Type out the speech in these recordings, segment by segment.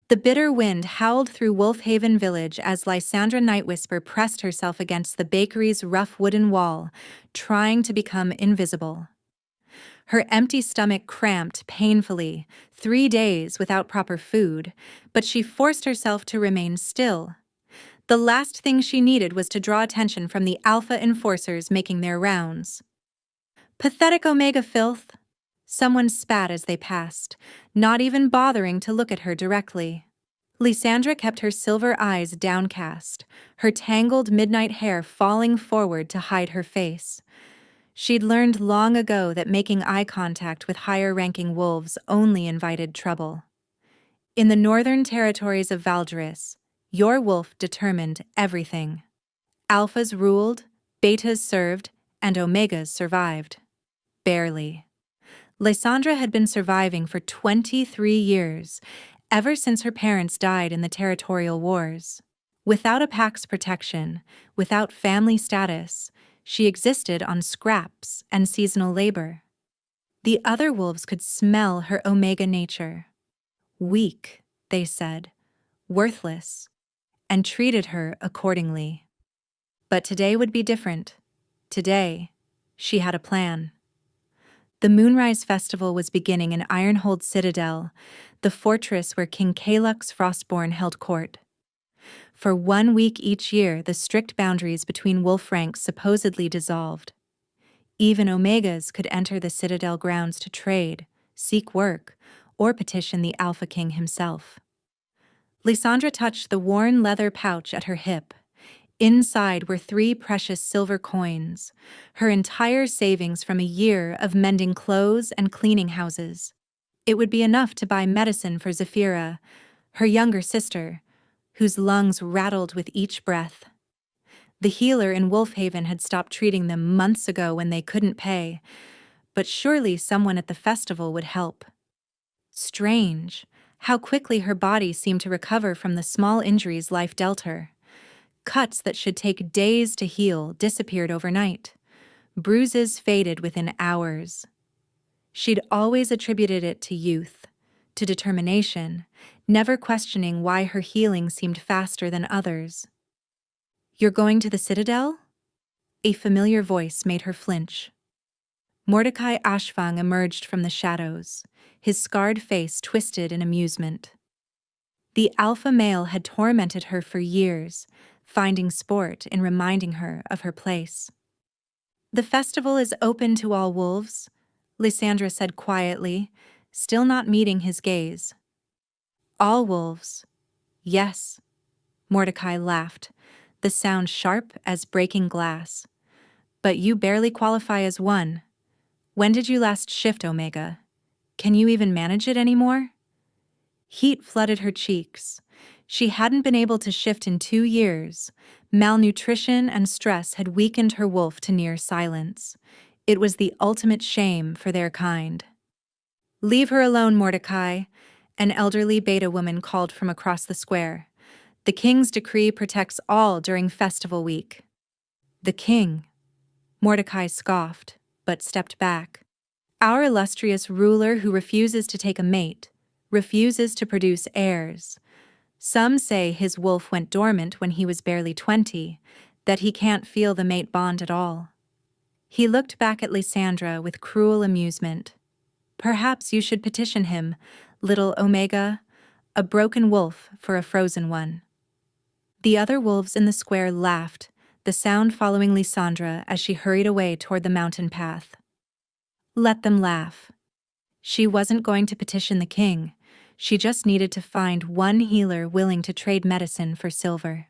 The bitter wind howled through Wolfhaven village as Lysandra Nightwhisper pressed herself against the bakery's rough wooden wall, trying to become invisible. Her empty stomach cramped painfully, 3 days without proper food, but she forced herself to remain still. The last thing she needed was to draw attention from the Alpha enforcers making their rounds. "Pathetic Omega filth," someone spat as they passed, not even bothering to look at her directly. Lysandra kept her silver eyes downcast, her tangled midnight hair falling forward to hide her face. She'd learned long ago that making eye contact with higher-ranking wolves only invited trouble. In the northern territories of Valderis, your wolf determined everything. Alphas ruled, betas served, and omegas survived. Barely. Lysandra had been surviving for 23 years, ever since her parents died in the territorial wars. Without a pack's protection, without family status, she existed on scraps and seasonal labor. The other wolves could smell her omega nature. Weak, they said, worthless, and treated her accordingly. But today would be different. Today, she had a plan. The Moonrise Festival was beginning in Ironhold Citadel, the fortress where King Kalux Frostborn held court. For 1 week each year, the strict boundaries between wolf ranks supposedly dissolved. Even Omegas could enter the Citadel grounds to trade, seek work, or petition the Alpha King himself. Lysandra touched the worn leather pouch at her hip. Inside were 3 precious silver coins, her entire savings from a year of mending clothes and cleaning houses. It would be enough to buy medicine for Zephyra, her younger sister, whose lungs rattled with each breath. The healer in Wolfhaven had stopped treating them months ago when they couldn't pay, but surely someone at the festival would help. Strange, how quickly her body seemed to recover from the small injuries life dealt her. Cuts that should take days to heal disappeared overnight. Bruises faded within hours. She'd always attributed it to youth, to determination, never questioning why her healing seemed faster than others. "You're going to the Citadel?" A familiar voice made her flinch. Mordecai Ashfang emerged from the shadows, his scarred face twisted in amusement. The alpha male had tormented her for years, finding sport in reminding her of her place. "The festival is open to all wolves," Lysandra said quietly, still not meeting his gaze. "All wolves. Yes." Mordecai laughed, the sound sharp as breaking glass. "But you barely qualify as one. When did you last shift, Omega? Can you even manage it anymore?" Heat flooded her cheeks. She hadn't been able to shift in 2 years. Malnutrition and stress had weakened her wolf to near silence. It was the ultimate shame for their kind. "Leave her alone, Mordecai," an elderly beta woman called from across the square. "The king's decree protects all during festival week." "The king?" Mordecai scoffed, but stepped back. "Our illustrious ruler who refuses to take a mate, refuses to produce heirs. Some say his wolf went dormant when he was barely 20, that he can't feel the mate bond at all." He looked back at Lysandra with cruel amusement. "Perhaps you should petition him, little Omega, a broken wolf for a frozen one." The other wolves in the square laughed, the sound following Lysandra as she hurried away toward the mountain path. Let them laugh. She wasn't going to petition the king. She just needed to find one healer willing to trade medicine for silver.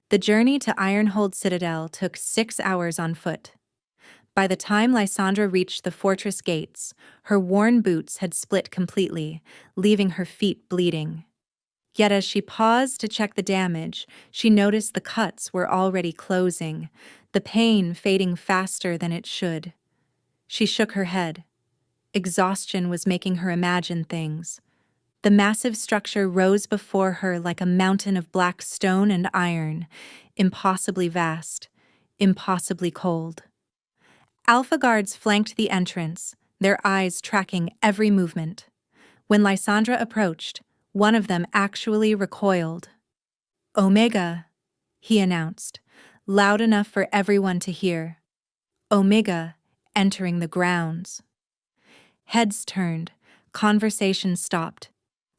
The journey to Ironhold Citadel took 6 hours on foot. By the time Lysandra reached the fortress gates, her worn boots had split completely, leaving her feet bleeding. Yet as she paused to check the damage, she noticed the cuts were already closing, the pain fading faster than it should. She shook her head. Exhaustion was making her imagine things. The massive structure rose before her like a mountain of black stone and iron, impossibly vast, impossibly cold. Alpha guards flanked the entrance, their eyes tracking every movement. When Lysandra approached, One of them actually recoiled. "Omega," he announced, loud enough for everyone to hear. "Omega, entering the grounds." Heads turned, conversation stopped.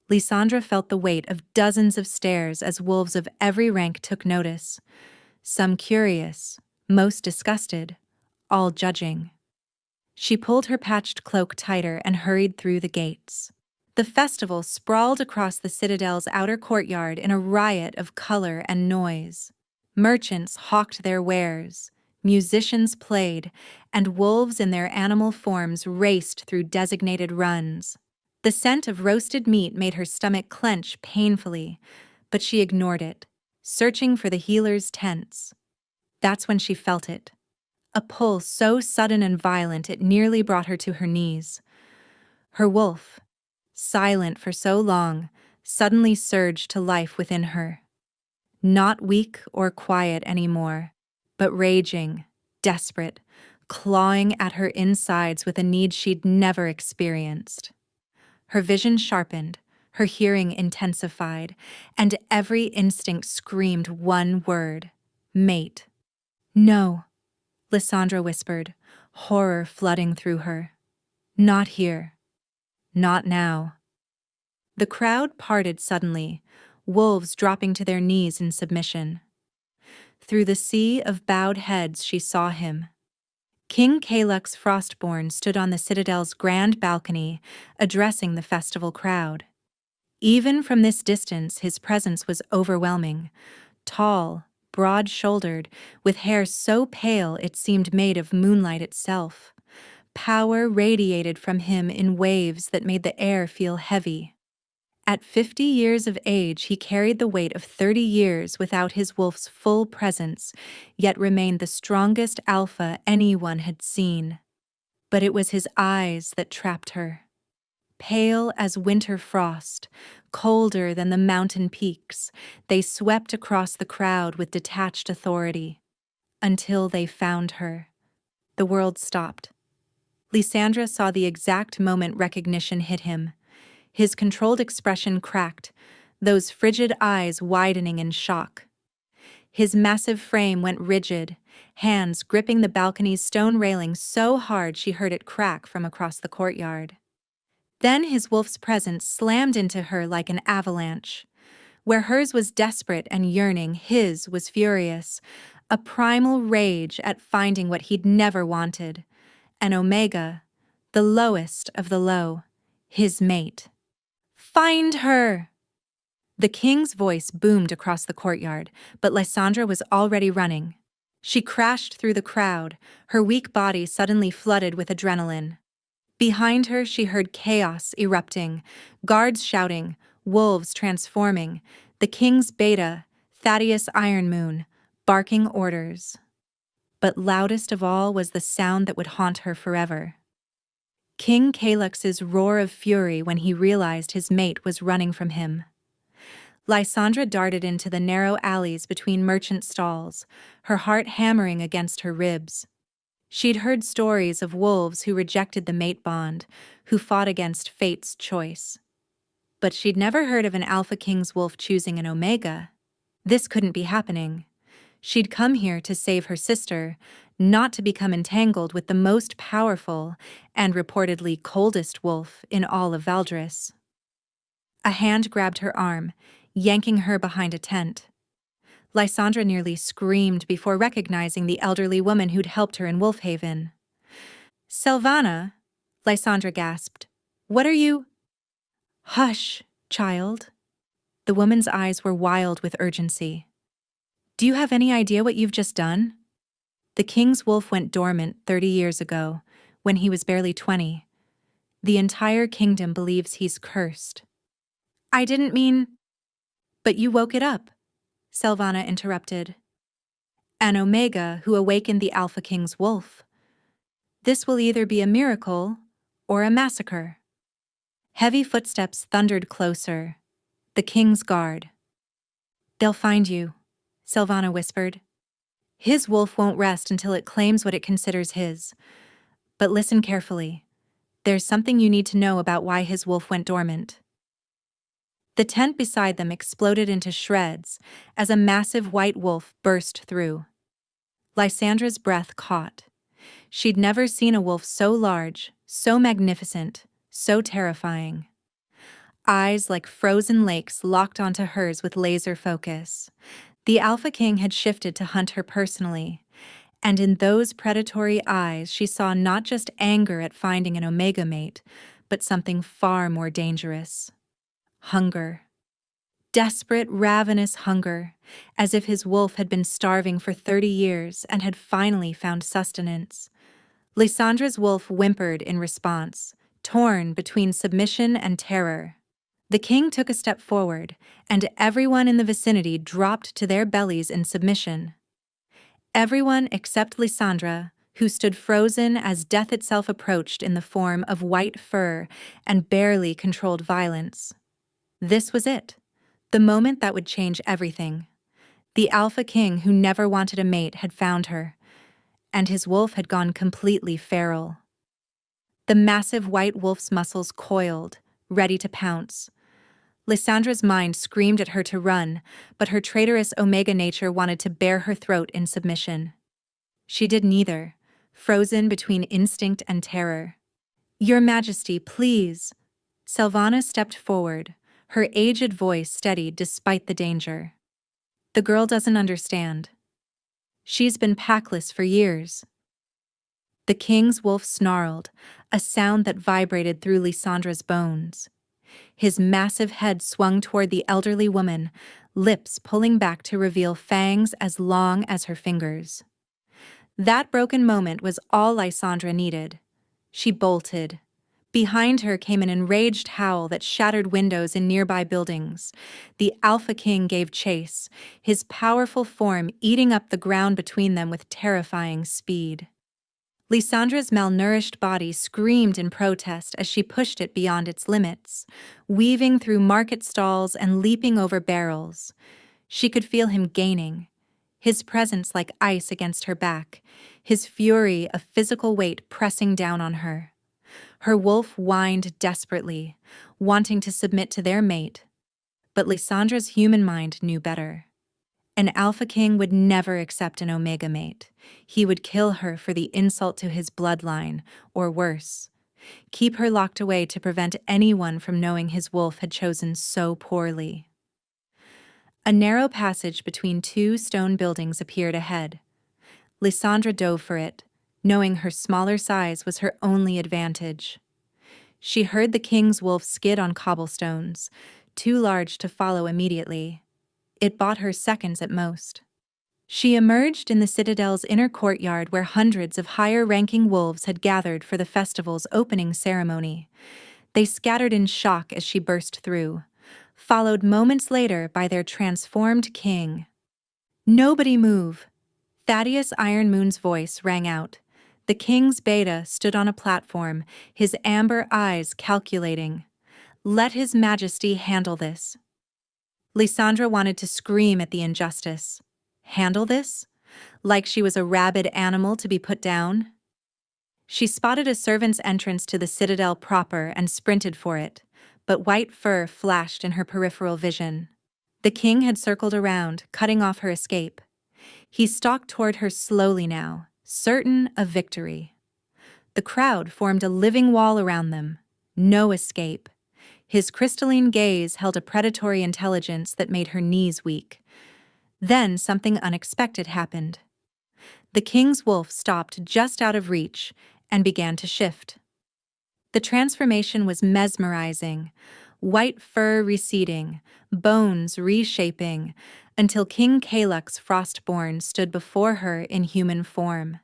Lysandra felt the weight of dozens of stares as wolves of every rank took notice. Some curious, most disgusted, all judging. She pulled her patched cloak tighter and hurried through the gates. The festival sprawled across the citadel's outer courtyard in a riot of color and noise. Merchants hawked their wares, musicians played, and wolves in their animal forms raced through designated runs. The scent of roasted meat made her stomach clench painfully, but she ignored it, searching for the healers' tents. That's when she felt it. A pull so sudden and violent it nearly brought her to her knees. Her wolf, silent for so long, suddenly surged to life within her. Not weak or quiet anymore, but raging, desperate, clawing at her insides with a need she'd never experienced. Her vision sharpened, her hearing intensified, and every instinct screamed one word: mate. "No," Lysandra whispered, horror flooding through her. "Not here. Not now." The crowd parted suddenly, wolves dropping to their knees in submission. Through the sea of bowed heads she saw him. King Kalux Frostborn stood on the citadel's grand balcony, addressing the festival crowd. Even from this distance, his presence was overwhelming. Tall, broad-shouldered, with hair so pale it seemed made of moonlight itself. Power radiated from him in waves that made the air feel heavy. At 50 years of age, he carried the weight of 30 years without his wolf's full presence, yet remained the strongest alpha anyone had seen. But it was his eyes that trapped her. Pale as winter frost, colder than the mountain peaks, they swept across the crowd with detached authority. Until they found her. The world stopped. Lysandra saw the exact moment recognition hit him. His controlled expression cracked, those frigid eyes widening in shock. His massive frame went rigid, hands gripping the balcony's stone railing so hard she heard it crack from across the courtyard. Then his wolf's presence slammed into her like an avalanche. Where hers was desperate and yearning, his was furious, a primal rage at finding what he'd never wanted. An Omega, the lowest of the low, his mate. "Find her!" The king's voice boomed across the courtyard, but Lysandra was already running. She crashed through the crowd, her weak body suddenly flooded with adrenaline. Behind her, she heard chaos erupting, guards shouting, wolves transforming, the king's beta, Thaddeus Ironmoon, barking orders. But loudest of all was the sound that would haunt her forever. King Kalux's roar of fury when he realized his mate was running from him. Lysandra darted into the narrow alleys between merchant stalls, her heart hammering against her ribs. She'd heard stories of wolves who rejected the mate bond, who fought against fate's choice. But she'd never heard of an Alpha King's wolf choosing an Omega. This couldn't be happening. She'd come here to save her sister, not to become entangled with the most powerful and reportedly coldest wolf in all of Valdris. A hand grabbed her arm, yanking her behind a tent. Lysandra nearly screamed before recognizing the elderly woman who'd helped her in Wolfhaven. "Selvana," Lysandra gasped. "What are you—" "Hush, child." The woman's eyes were wild with urgency. "Do you have any idea what you've just done?" The king's wolf went dormant 30 years ago, when he was barely 20. The entire kingdom believes he's cursed. "I didn't mean—" "But you woke it up," Selvana interrupted. "An Omega who awakened the Alpha King's wolf. This will either be a miracle or a massacre." Heavy footsteps thundered closer. The king's guard. "They'll find you," Selvana whispered. "His wolf won't rest until it claims what it considers his. But listen carefully. There's something you need to know about why his wolf went dormant." The tent beside them exploded into shreds as a massive white wolf burst through. Lysandra's breath caught. She'd never seen a wolf so large, so magnificent, so terrifying. Eyes like frozen lakes locked onto hers with laser focus. The Alpha King had shifted to hunt her personally, and in those predatory eyes she saw not just anger at finding an Omega mate, but something far more dangerous. Hunger. Desperate, ravenous hunger, as if his wolf had been starving for 30 years and had finally found sustenance. Lysandra's wolf whimpered in response, torn between submission and terror. The king took a step forward, and everyone in the vicinity dropped to their bellies in submission. Everyone except Lysandra, who stood frozen as death itself approached in the form of white fur and barely controlled violence. This was it, the moment that would change everything. The Alpha King who never wanted a mate had found her, and his wolf had gone completely feral. The massive white wolf's muscles coiled, ready to pounce. Lysandra's mind screamed at her to run, but her traitorous Omega nature wanted to bare her throat in submission. She did neither, frozen between instinct and terror. "Your Majesty, please." Selvana stepped forward, her aged voice steady despite the danger. "The girl doesn't understand. She's been packless for years." The king's wolf snarled, a sound that vibrated through Lysandra's bones. His massive head swung toward the elderly woman, lips pulling back to reveal fangs as long as her fingers. That broken moment was all Lysandra needed. She bolted. Behind her came an enraged howl that shattered windows in nearby buildings. The Alpha King gave chase, his powerful form eating up the ground between them with terrifying speed. Lysandra's malnourished body screamed in protest as she pushed it beyond its limits, weaving through market stalls and leaping over barrels. She could feel him gaining, his presence like ice against her back, his fury a physical weight pressing down on her. Her wolf whined desperately, wanting to submit to their mate, but Lysandra's human mind knew better. An Alpha King would never accept an Omega mate. He would kill her for the insult to his bloodline, or worse, keep her locked away to prevent anyone from knowing his wolf had chosen so poorly. A narrow passage between two stone buildings appeared ahead. Lysandra dove for it, knowing her smaller size was her only advantage. She heard the king's wolf skid on cobblestones, too large to follow immediately. It bought her seconds at most. She emerged in the citadel's inner courtyard where hundreds of higher-ranking wolves had gathered for the festival's opening ceremony. They scattered in shock as she burst through, followed moments later by their transformed king. "Nobody move!" Thaddeus Ironmoon's voice rang out. The king's beta stood on a platform, his amber eyes calculating. "Let his majesty handle this." Lysandra wanted to scream at the injustice. Handle this? Like she was a rabid animal to be put down? She spotted a servant's entrance to the citadel proper and sprinted for it, but white fur flashed in her peripheral vision. The king had circled around, cutting off her escape. He stalked toward her slowly now, certain of victory. The crowd formed a living wall around them. No escape. His crystalline gaze held a predatory intelligence that made her knees weak. Then something unexpected happened. The king's wolf stopped just out of reach and began to shift. The transformation was mesmerizing, white fur receding, bones reshaping, until King Kalux Frostborn stood before her in human form.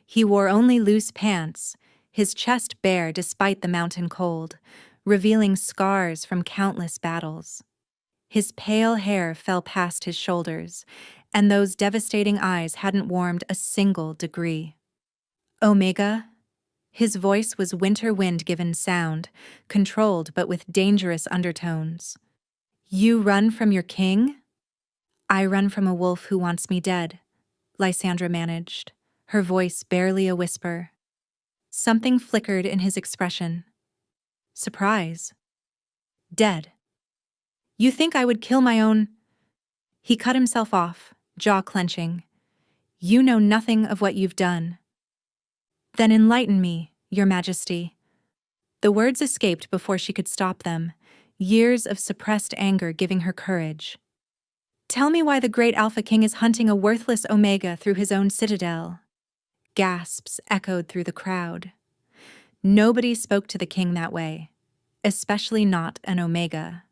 He wore only loose pants, his chest bare despite the mountain cold, revealing scars from countless battles. His pale hair fell past his shoulders, and those devastating eyes hadn't warmed a single degree. "Omega?" His voice was winter wind-given sound, controlled but with dangerous undertones. "You run from your king?" "I run from a wolf who wants me dead," Lysandra managed, her voice barely a whisper. Something flickered in his expression. Surprise. Dead. You think I would kill my own? He cut himself off, jaw clenching. You know nothing of what you've done. Then enlighten me, Your Majesty. The words escaped before she could stop them, years of suppressed anger giving her courage. Tell me why the great Alpha King is hunting a worthless Omega through his own citadel. Gasps echoed through the crowd. Nobody spoke to the king that way, especially not an Omega.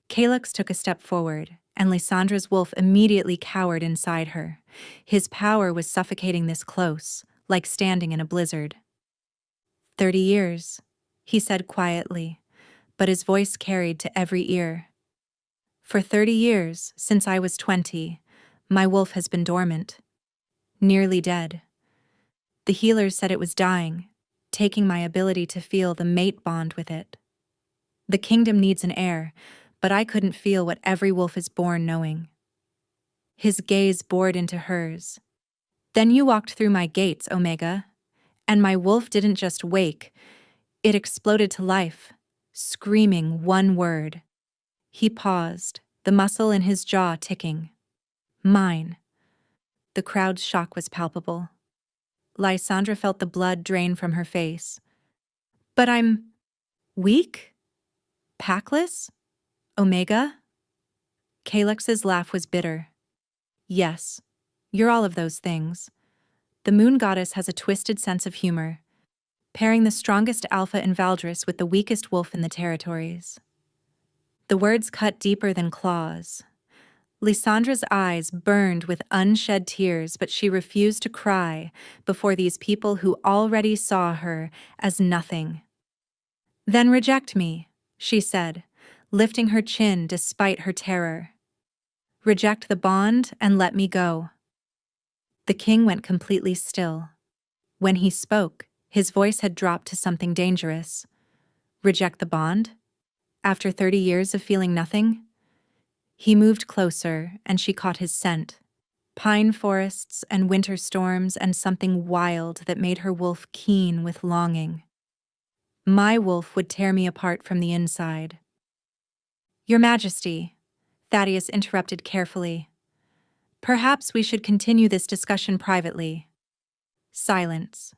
Calyx took a step forward, and Lysandra's wolf immediately cowered inside her. His power was suffocating this close, like standing in a blizzard. 30 years, he said quietly, but his voice carried to every ear. For 30 years, since I was 20, my wolf has been dormant, nearly dead. The healers said it was dying, taking my ability to feel the mate bond with it. The kingdom needs an heir, but I couldn't feel what every wolf is born knowing. His gaze bored into hers. Then you walked through my gates, Omega, and my wolf didn't just wake, it exploded to life, screaming one word. He paused, the muscle in his jaw ticking. Mine. The crowd's shock was palpable. Lysandra felt the blood drain from her face. But I'm weak? Packless? Omega? Calyx's laugh was bitter. Yes, you're all of those things. The moon goddess has a twisted sense of humor, pairing the strongest alpha in Valdris with the weakest wolf in the territories. The words cut deeper than claws. Lysandra's eyes burned with unshed tears, but she refused to cry before these people who already saw her as nothing. Then reject me, she said, lifting her chin despite her terror. Reject the bond and let me go. The king went completely still. When he spoke, his voice had dropped to something dangerous. Reject the bond? After 30 years of feeling nothing? He moved closer, and she caught his scent. Pine forests and winter storms and something wild that made her wolf keen with longing. My wolf would tear me apart from the inside. Your Majesty, Thaddeus interrupted carefully. Perhaps we should continue this discussion privately. Silence.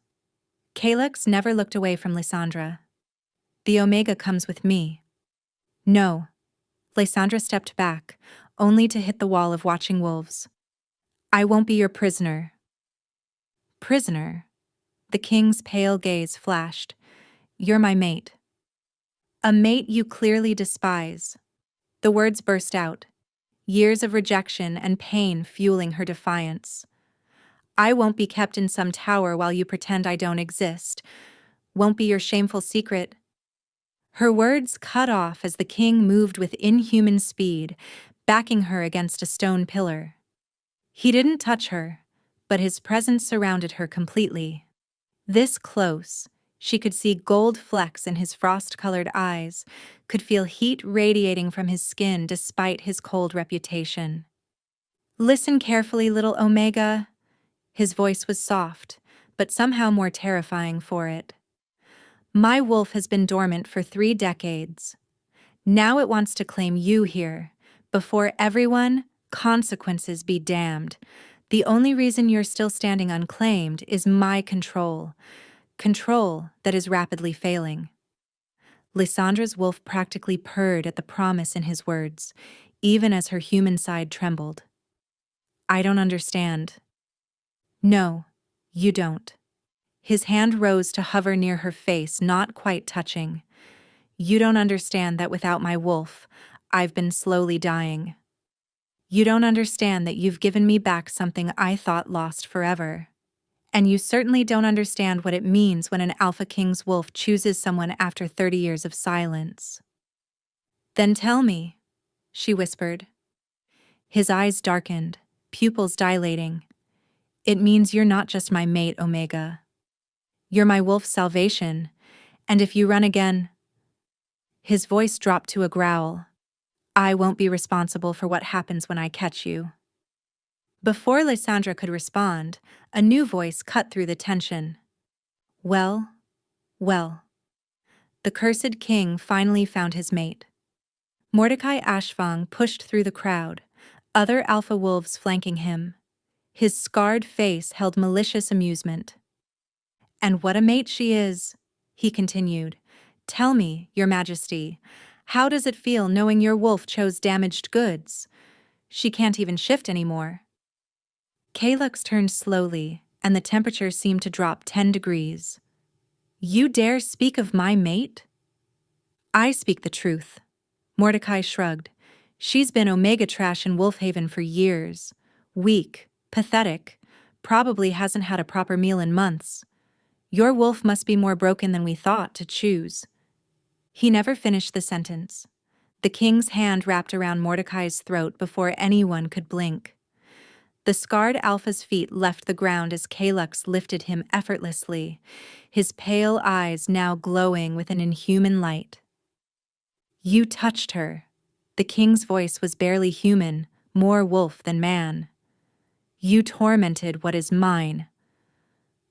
Calyx never looked away from Lysandra. The Omega comes with me. No. Lysandra stepped back, only to hit the wall of watching wolves. I won't be your prisoner. Prisoner? The king's pale gaze flashed. You're my mate. A mate you clearly despise. The words burst out, years of rejection and pain fueling her defiance. I won't be kept in some tower while you pretend I don't exist. Won't be your shameful secret. Her words cut off as the king moved with inhuman speed, backing her against a stone pillar. He didn't touch her, but his presence surrounded her completely. This close, she could see gold flecks in his frost-colored eyes, could feel heat radiating from his skin despite his cold reputation. Listen carefully, little Omega. His voice was soft, but somehow more terrifying for it. My wolf has been dormant for 3 decades. Now it wants to claim you here. Before everyone, consequences be damned. The only reason you're still standing unclaimed is my control. Control that is rapidly failing. Lysandra's wolf practically purred at the promise in his words, even as her human side trembled. I don't understand. No, you don't. His hand rose to hover near her face, not quite touching. You don't understand that without my wolf, I've been slowly dying. You don't understand that you've given me back something I thought lost forever. And you certainly don't understand what it means when an Alpha King's wolf chooses someone after 30 years of silence. Then tell me, she whispered. His eyes darkened, pupils dilating. It means you're not just my mate, Omega. You're my wolf's salvation, and if you run again... His voice dropped to a growl. I won't be responsible for what happens when I catch you. Before Lysandra could respond, a new voice cut through the tension. Well, well. The cursed king finally found his mate. Mordecai Ashfang pushed through the crowd, other alpha wolves flanking him. His scarred face held malicious amusement. "And what a mate she is," he continued. "Tell me, Your Majesty, how does it feel knowing your wolf chose damaged goods? She can't even shift anymore." Kalux turned slowly, and the temperature seemed to drop 10 degrees. "You dare speak of my mate?" "I speak the truth." Mordecai shrugged. "She's been Omega trash in Wolfhaven for years. Weak, pathetic, probably hasn't had a proper meal in months. Your wolf must be more broken than we thought to choose." He never finished the sentence. The king's hand wrapped around Mordecai's throat before anyone could blink. The scarred alpha's feet left the ground as Kalux lifted him effortlessly, his pale eyes now glowing with an inhuman light. "You touched her." The king's voice was barely human, more wolf than man. "You tormented what is mine."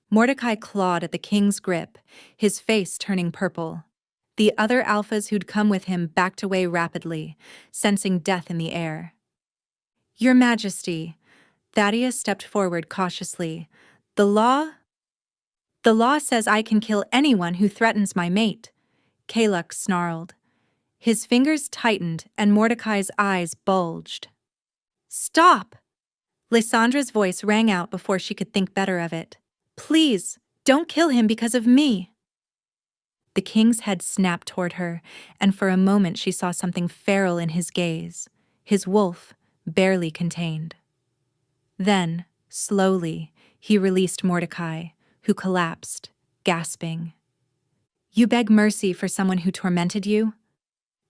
Mordecai clawed at the king's grip, his face turning purple. The other alphas who'd come with him backed away rapidly, sensing death in the air. "Your Majesty," Thaddeus stepped forward cautiously. The law says I can kill anyone who threatens my mate," Kalux snarled. His fingers tightened and Mordecai's eyes bulged. "Stop!" Lysandra's voice rang out before she could think better of it. "Please, don't kill him because of me." The king's head snapped toward her, and for a moment she saw something feral in his gaze, his wolf, barely contained. Then, slowly, he released Mordecai, who collapsed, gasping. "You beg mercy for someone who tormented you?"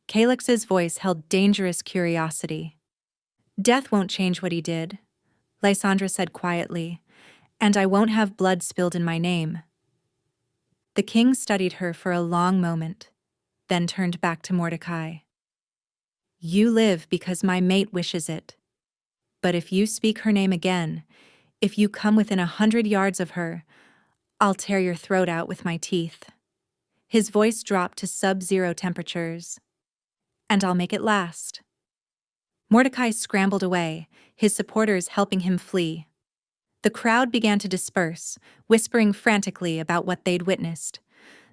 Kalux's voice held dangerous curiosity. "Death won't change what he did," Lysandra said quietly, "and I won't have blood spilled in my name." The king studied her for a long moment, then turned back to Mordecai. "You live because my mate wishes it. But if you speak her name again, if you come within 100 yards of her, I'll tear your throat out with my teeth." His voice dropped to sub-zero temperatures. "And I'll make it last." Mordecai scrambled away, his supporters helping him flee. The crowd began to disperse, whispering frantically about what they'd witnessed.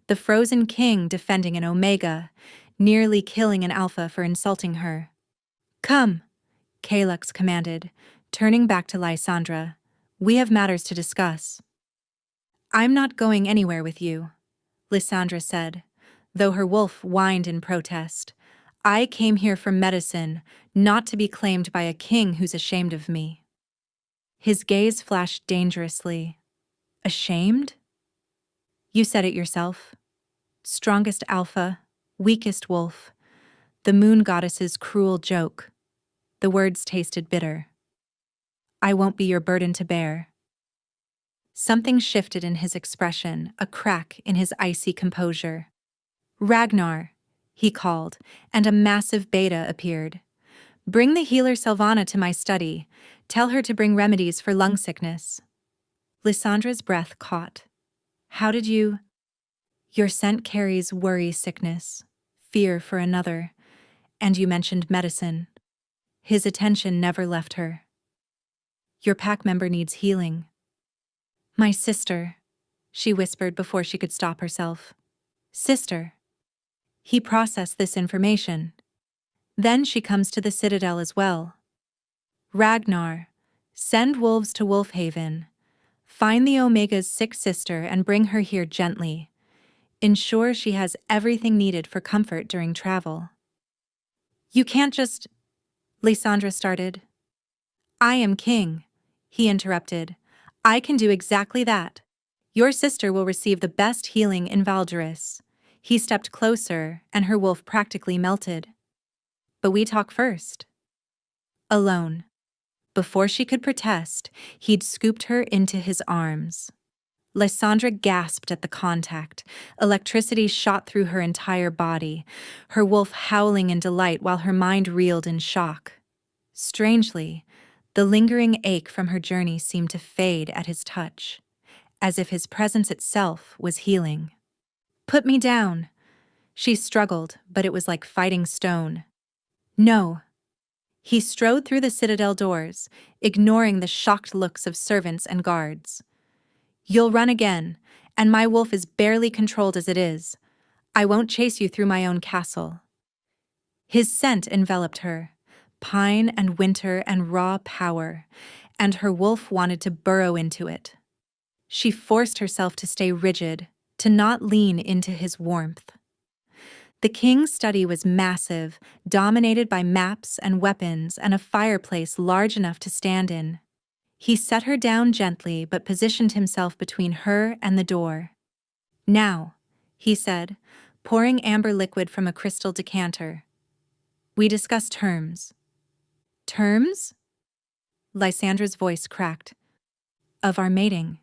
The frozen king defending an Omega, nearly killing an Alpha for insulting her. "Come," Kalux commanded, turning back to Lysandra. "We have matters to discuss." "I'm not going anywhere with you," Lysandra said, though her wolf whined in protest. "I came here for medicine, not to be claimed by a king who's ashamed of me." His gaze flashed dangerously. "Ashamed?" "You said it yourself. Strongest alpha, weakest wolf. The moon goddess's cruel joke." The words tasted bitter. "I won't be your burden to bear." Something shifted in his expression, a crack in his icy composure. "Ragnar," he called, and a massive beta appeared. "Bring the healer Sylvana to my study. Tell her to bring remedies for lung sickness." Lysandra's breath caught. "How did you—" "Your scent carries worry sickness, fear for another, and you mentioned medicine." His attention never left her. "Your pack member needs healing." "My sister," she whispered before she could stop herself. "Sister." He processed this information. "Then she comes to the Citadel as well." "Ragnar, send wolves to Wolfhaven. Find the Omega's sick sister and bring her here gently. Ensure she has everything needed for comfort during travel." "You can't just—" Lysandra started. "I am king," he interrupted. "I can do exactly that. Your sister will receive the best healing in Valderis." He stepped closer, and her wolf practically melted. "But we talk first." Alone. Before she could protest, he'd scooped her into his arms. Lysandra gasped at the contact. Electricity shot through her entire body, her wolf howling in delight while her mind reeled in shock. Strangely, the lingering ache from her journey seemed to fade at his touch, as if his presence itself was healing. "Put me down." She struggled, but it was like fighting stone. No. He strode through the citadel doors, ignoring the shocked looks of servants and guards. You'll run again, and my wolf is barely controlled as it is. I won't chase you through my own castle. His scent enveloped her, pine and winter and raw power, and her wolf wanted to burrow into it. She forced herself to stay rigid, to not lean into his warmth. The king's study was massive, dominated by maps and weapons and a fireplace large enough to stand in. He set her down gently but positioned himself between her and the door. Now, he said, pouring amber liquid from a crystal decanter. We discuss terms. Terms? Lysandra's voice cracked. Of our mating.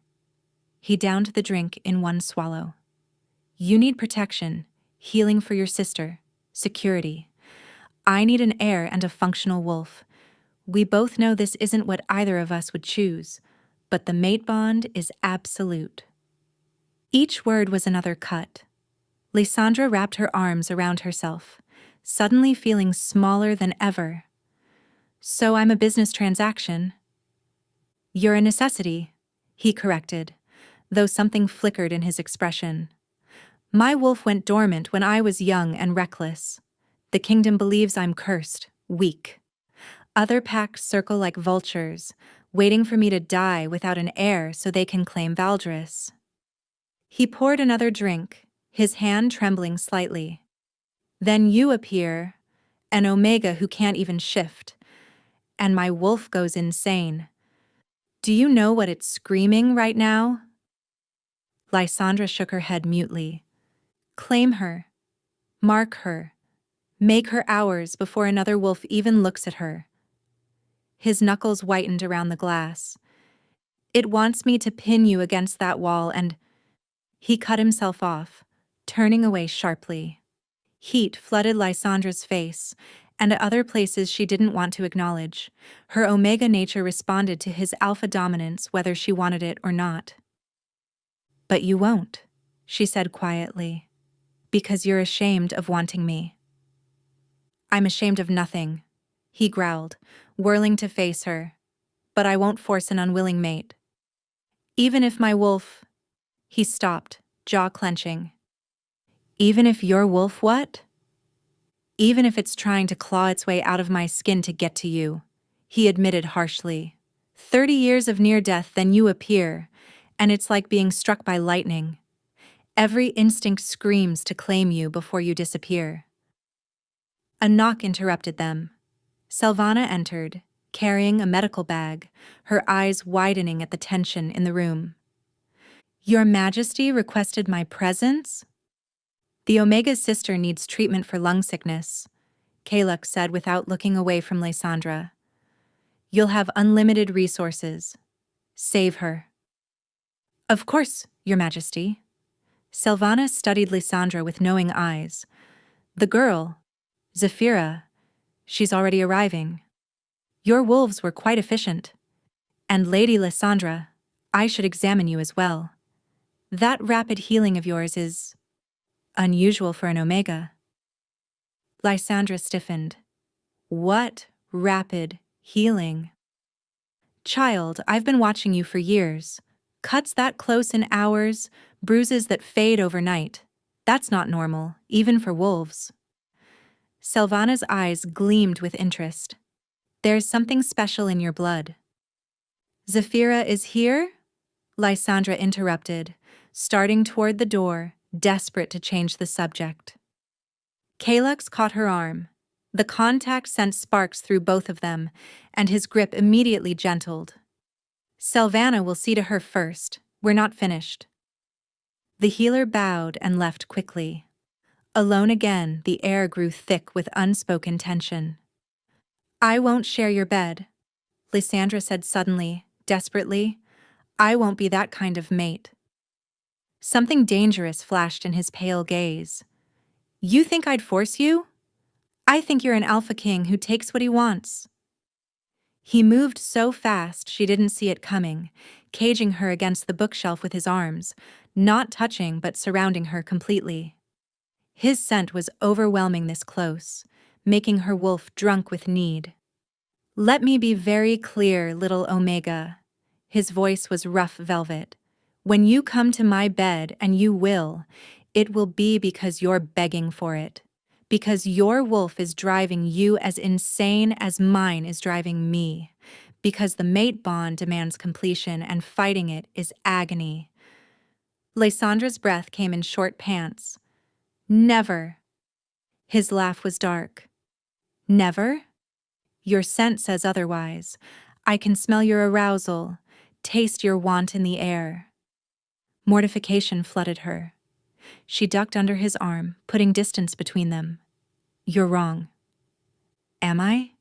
He downed the drink in one swallow. You need protection, healing for your sister, security. I need an heir and a functional wolf. We both know this isn't what either of us would choose, but the mate bond is absolute. Each word was another cut. Lysandra wrapped her arms around herself, suddenly feeling smaller than ever. So I'm a business transaction. You're a necessity, he corrected, though something flickered in his expression. My wolf went dormant when I was young and reckless. The kingdom believes I'm cursed, weak. Other packs circle like vultures, waiting for me to die without an heir so they can claim Valdris. He poured another drink, his hand trembling slightly. Then you appear, an omega who can't even shift, and my wolf goes insane. Do you know what it's screaming right now? Lysandra shook her head mutely. Claim her. Mark her. Make her ours before another wolf even looks at her. His knuckles whitened around the glass. It wants me to pin you against that wall and... He cut himself off, turning away sharply. Heat flooded Lysandra's face, and at other places she didn't want to acknowledge. Her omega nature responded to his alpha dominance whether she wanted it or not. But you won't, she said quietly, because you're ashamed of wanting me. I'm ashamed of nothing, he growled, whirling to face her, but I won't force an unwilling mate. Even if my wolf... He stopped, jaw clenching. Even if your wolf what? Even if it's trying to claw its way out of my skin to get to you, he admitted harshly. 30 years of near death, then you appear, and it's like being struck by lightning. Every instinct screams to claim you before you disappear. A knock interrupted them. Selvana entered, carrying a medical bag, her eyes widening at the tension in the room. Your Majesty requested my presence? The Omega's sister needs treatment for lung sickness, Kaluk said without looking away from Lysandra. You'll have unlimited resources. Save her. Of course, Your Majesty. Selvana studied Lysandra with knowing eyes. The girl, Zafira, she's already arriving. Your wolves were quite efficient. And Lady Lysandra, I should examine you as well. That rapid healing of yours is unusual for an omega. Lysandra stiffened. What rapid healing? Child, I've been watching you for years. Cuts that close in hours, bruises that fade overnight. That's not normal, even for wolves. Selvana's eyes gleamed with interest. There's something special in your blood. Zafira is here? Lysandra interrupted, starting toward the door, desperate to change the subject. Kalux caught her arm. The contact sent sparks through both of them, and his grip immediately gentled. Selvana will see to her first. We're not finished. The healer bowed and left quickly. Alone again, the air grew thick with unspoken tension. I won't share your bed, Lysandra said suddenly, desperately. I won't be that kind of mate. Something dangerous flashed in his pale gaze. You think I'd force you? I think you're an alpha king who takes what he wants. He moved so fast she didn't see it coming, caging her against the bookshelf with his arms, not touching but surrounding her completely. His scent was overwhelming this close, making her wolf drunk with need. "Let me be very clear, little Omega." His voice was rough velvet. "When you come to my bed, and you will, it will be because you're begging for it. Because your wolf is driving you as insane as mine is driving me. Because the mate bond demands completion and fighting it is agony." Lysandra's breath came in short pants. "Never." His laugh was dark. "Never? Your scent says otherwise. I can smell your arousal, taste your want in the air." Mortification flooded her. She ducked under his arm, putting distance between them. "You're wrong." "Am I?"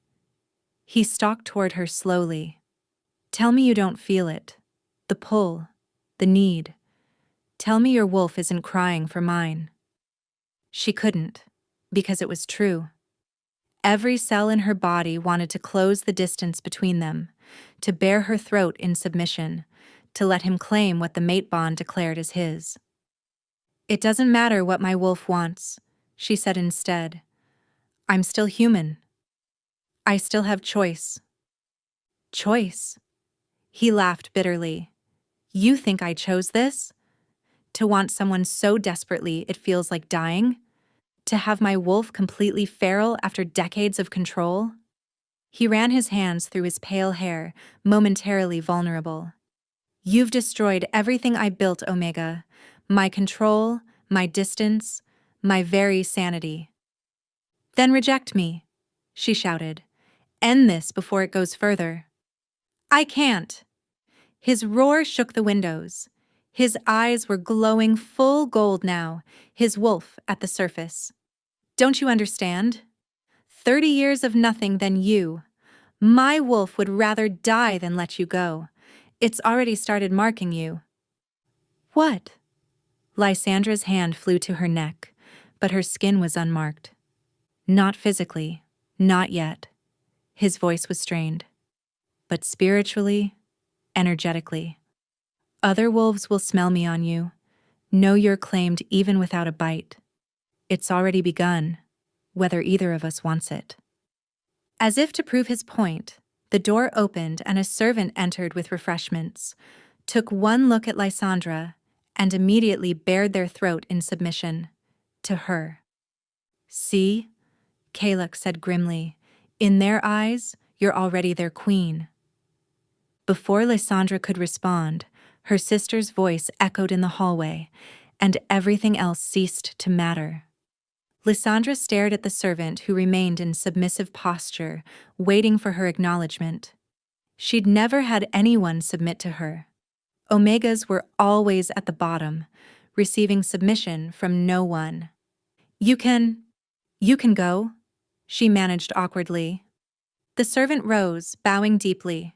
He stalked toward her slowly. "Tell me you don't feel it. The pull. The need. Tell me your wolf isn't crying for mine." She couldn't, because it was true. Every cell in her body wanted to close the distance between them, to bare her throat in submission, to let him claim what the mate bond declared as his. "It doesn't matter what my wolf wants," she said instead. "I'm still human. I still have choice." "Choice?" He laughed bitterly. "You think I chose this? To want someone so desperately it feels like dying? To have my wolf completely feral after decades of control?" He ran his hands through his pale hair, momentarily vulnerable. "You've destroyed everything I built, Omega. My control, my distance, my very sanity." "Then reject me," she shouted. "End this before it goes further." "I can't." His roar shook the windows. His eyes were glowing full gold now, his wolf at the surface. "Don't you understand? 30 years of nothing than you. My wolf would rather die than let you go. It's already started marking you." "What?" Lysandra's hand flew to her neck, but her skin was unmarked. "Not physically, not yet." His voice was strained. "But spiritually, energetically. Other wolves will smell me on you, know you're claimed even without a bite. It's already begun, whether either of us wants it." As if to prove his point, the door opened and a servant entered with refreshments, took one look at Lysandra, and immediately bared their throat in submission. To her. "See?" Kaluk said grimly. "In their eyes, you're already their queen." Before Lysandra could respond, her sister's voice echoed in the hallway, and everything else ceased to matter. Lysandra stared at the servant who remained in submissive posture, waiting for her acknowledgement. She'd never had anyone submit to her. Omegas were always at the bottom, receiving submission from no one. You can go," she managed awkwardly. The servant rose, bowing deeply.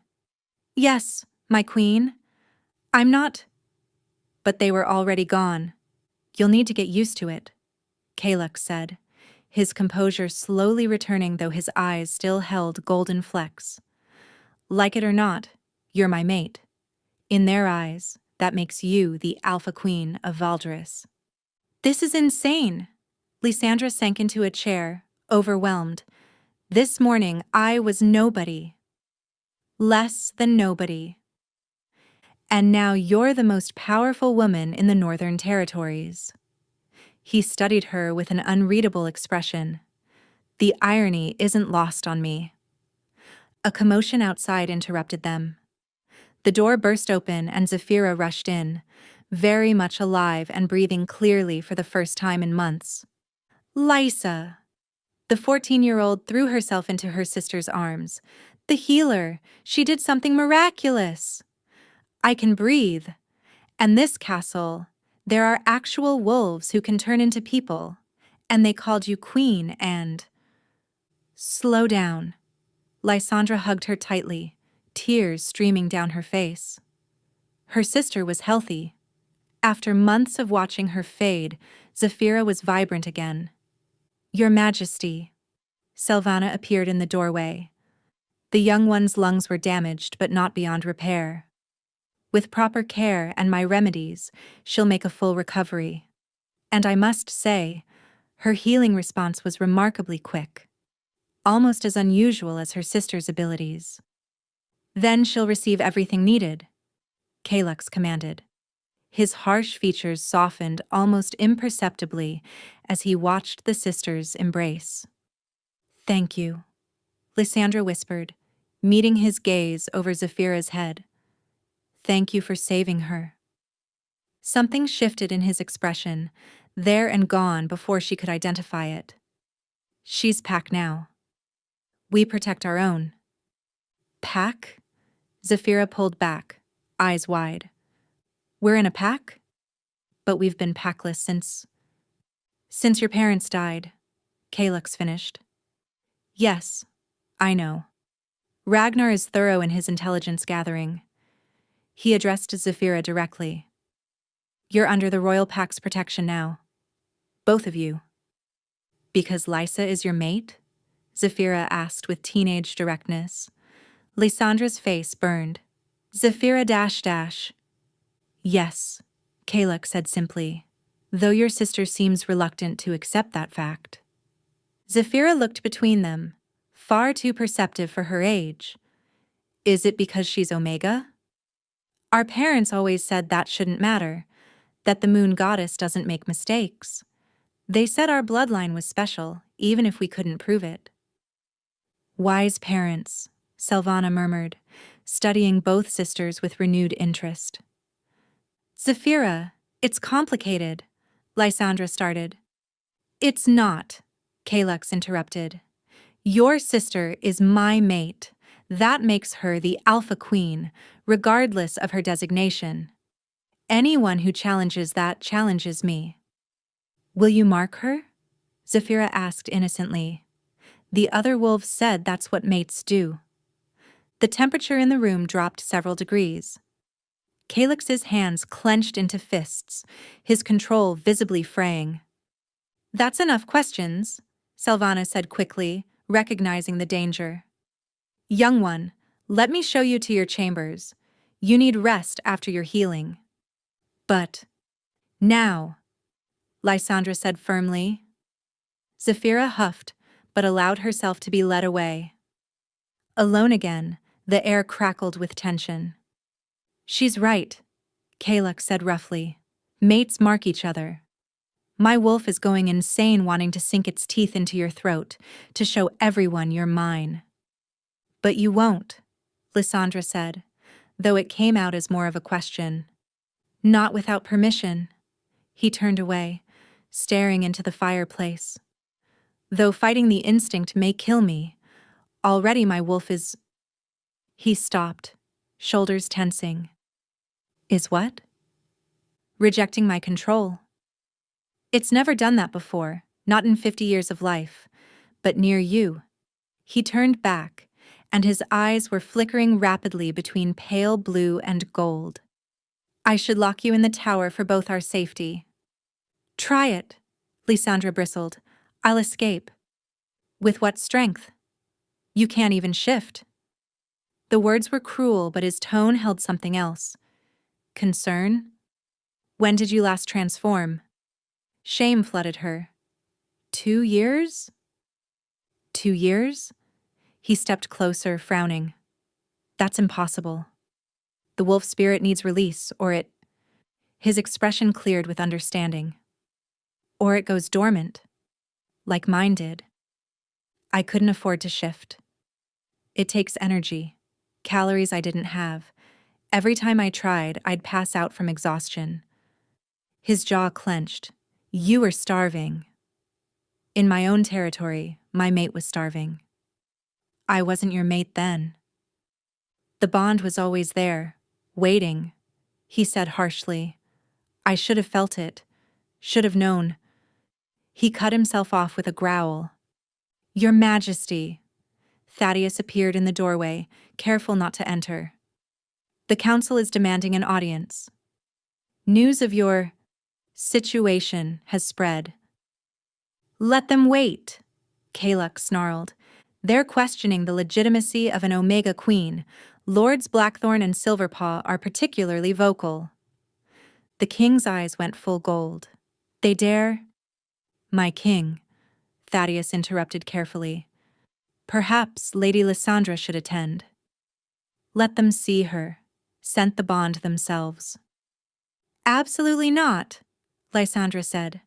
"Yes, my queen. I'm not—" But they were already gone. "You'll need to get used to it," Kaluk said, his composure slowly returning though his eyes still held golden flecks. "Like it or not, you're my mate. In their eyes, that makes you the alpha queen of Valderis." "This is insane." Lysandra sank into a chair, overwhelmed. "This morning I was nobody. Less than nobody. And now you're the most powerful woman in the Northern Territories." He studied her with an unreadable expression. "The irony isn't lost on me." A commotion outside interrupted them. The door burst open and Zafira rushed in, very much alive and breathing clearly for the first time in months. "Lysa!" The 14-year-old threw herself into her sister's arms. "The healer! She did something miraculous! I can breathe. And this castle, there are actual wolves who can turn into people. And they called you queen and—" "Slow down." Lysandra hugged her tightly, tears streaming down her face. Her sister was healthy. After months of watching her fade, Zafira was vibrant again. "Your Majesty." Selvana appeared in the doorway. The young one's lungs were damaged but not beyond repair. "With proper care and my remedies, she'll make a full recovery." And I must say, her healing response was remarkably quick. almost as unusual as her sister's abilities. Then she'll receive everything needed, Kalux commanded. His harsh features softened almost imperceptibly as he watched the sisters embrace. Thank you, Lysandra whispered, meeting his gaze over Zephyra's head. Thank you for saving her. Something shifted in his expression, there and gone before she could identify it. She's pack now. We protect our own. Pack? Zephyra pulled back, eyes wide. We're in a pack? But we've been packless since your parents died, Kalux finished. Yes, I know. Ragnar is thorough in his intelligence gathering. He addressed Zephyra directly. You're under the Royal Pack's protection now. Both of you. Because Lysa is your mate? Zephyra asked with teenage directness. Lysandra's face burned. Zephyra --. Yes, Kalux said simply, though your sister seems reluctant to accept that fact. Zephyra looked between them, far too perceptive for her age. Is it because she's Omega? Our parents always said that shouldn't matter, that the moon goddess doesn't make mistakes. They said our bloodline was special, even if we couldn't prove it. Wise parents, Selvana murmured, studying both sisters with renewed interest. Zephyra, it's complicated, Lysandra started. It's not, Kalux interrupted. Your sister is my mate. That makes her the Alpha Queen, regardless of her designation. Anyone who challenges that challenges me. Will you mark her? Zephyra asked innocently. The other wolves said that's what mates do. The temperature in the room dropped several degrees. Kalux's hands clenched into fists, his control visibly fraying. That's enough questions, Selvana said quickly, recognizing the danger. Young one, let me show you to your chambers. You need rest after your healing. But now, Lysandra said firmly. Zephyra huffed, but allowed herself to be led away. Alone again, the air crackled with tension. She's right, Kalux said roughly. Mates mark each other. My wolf is going insane wanting to sink its teeth into your throat, to show everyone you're mine. But you won't, Lysandra said, though it came out as more of a question. Not without permission. He turned away, staring into the fireplace. Though fighting the instinct may kill me, already my wolf is... He stopped, shoulders tensing. Is what? Rejecting my control. It's never done that before, not in 50 years of life, but near you. He turned back, and his eyes were flickering rapidly between pale blue and gold. I should lock you in the tower for both our safety. Try it, Lysandra bristled. I'll escape. With what strength? You can't even shift. The words were cruel, but his tone held something else. Concern? When did you last transform? Shame flooded her. 2 years? 2 years? He stepped closer, frowning. That's impossible. The wolf spirit needs release, or it... His expression cleared with understanding. Or it goes dormant, like mine did. I couldn't afford to shift. It takes energy, calories I didn't have. Every time I tried, I'd pass out from exhaustion. His jaw clenched. You were starving. In my own territory, my mate was starving. I wasn't your mate then. The bond was always there, waiting, he said harshly. I should have felt it, should have known. He cut himself off with a growl. Your Majesty. Thaddeus appeared in the doorway, careful not to enter. The council is demanding an audience. News of your situation has spread. Let them wait, Kalux snarled. They're questioning the legitimacy of an Omega Queen. Lords Blackthorn and Silverpaw are particularly vocal. The king's eyes went full gold. They dare... My king, Thaddeus interrupted carefully. Perhaps Lady Lysandra should attend. Let them see her, sent the bond themselves. Absolutely not, Lysandra said.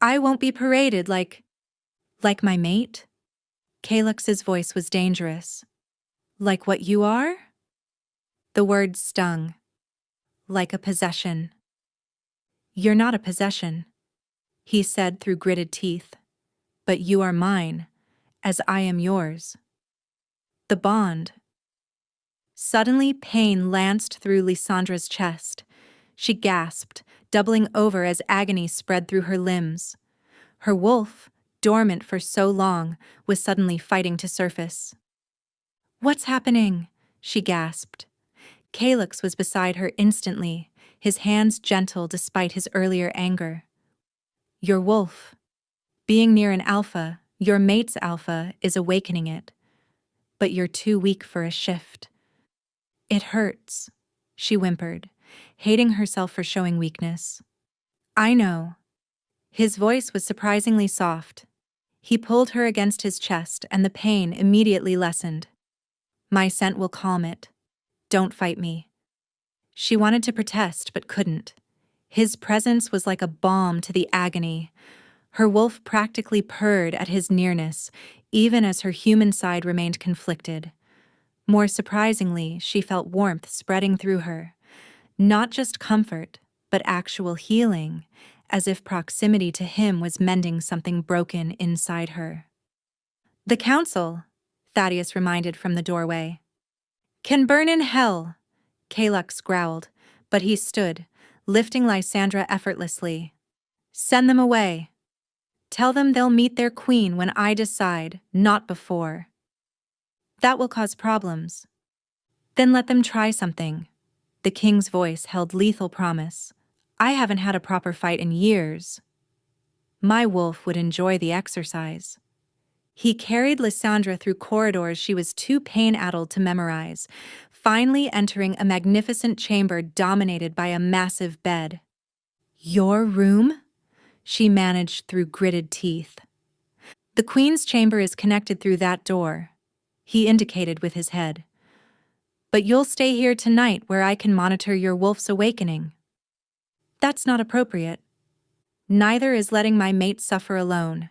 I won't be paraded like my mate? Calyx's voice was dangerous. Like what you are? The words stung. Like a possession. You're not a possession, he said through gritted teeth. But you are mine, as I am yours. The bond. Suddenly pain lanced through Lysandra's chest. She gasped, doubling over as agony spread through her limbs. Her wolf, dormant for so long, was suddenly fighting to surface. What's happening? She gasped. Calyx was beside her instantly, his hands gentle despite his earlier anger. Your wolf. Being near an alpha, your mate's alpha, is awakening it. But you're too weak for a shift. It hurts, she whimpered, hating herself for showing weakness. I know. His voice was surprisingly soft. He pulled her against his chest and the pain immediately lessened. My scent will calm it. Don't fight me. She wanted to protest but couldn't. His presence was like a balm to the agony. Her wolf practically purred at his nearness, even as her human side remained conflicted. More surprisingly, she felt warmth spreading through her. Not just comfort, but actual healing, as if proximity to him was mending something broken inside her. The council, Thaddeus reminded from the doorway. Can burn in hell, Calyx growled, but he stood, lifting Lysandra effortlessly. Send them away. Tell them they'll meet their queen when I decide, not before. That will cause problems. Then let them try something. The king's voice held lethal promise. I haven't had a proper fight in years. My wolf would enjoy the exercise. He carried Lysandra through corridors she was too pain-addled to memorize, finally entering a magnificent chamber dominated by a massive bed. Your room? She managed through gritted teeth. The queen's chamber is connected through that door, he indicated with his head. But you'll stay here tonight where I can monitor your wolf's awakening. That's not appropriate. Neither is letting my mate suffer alone.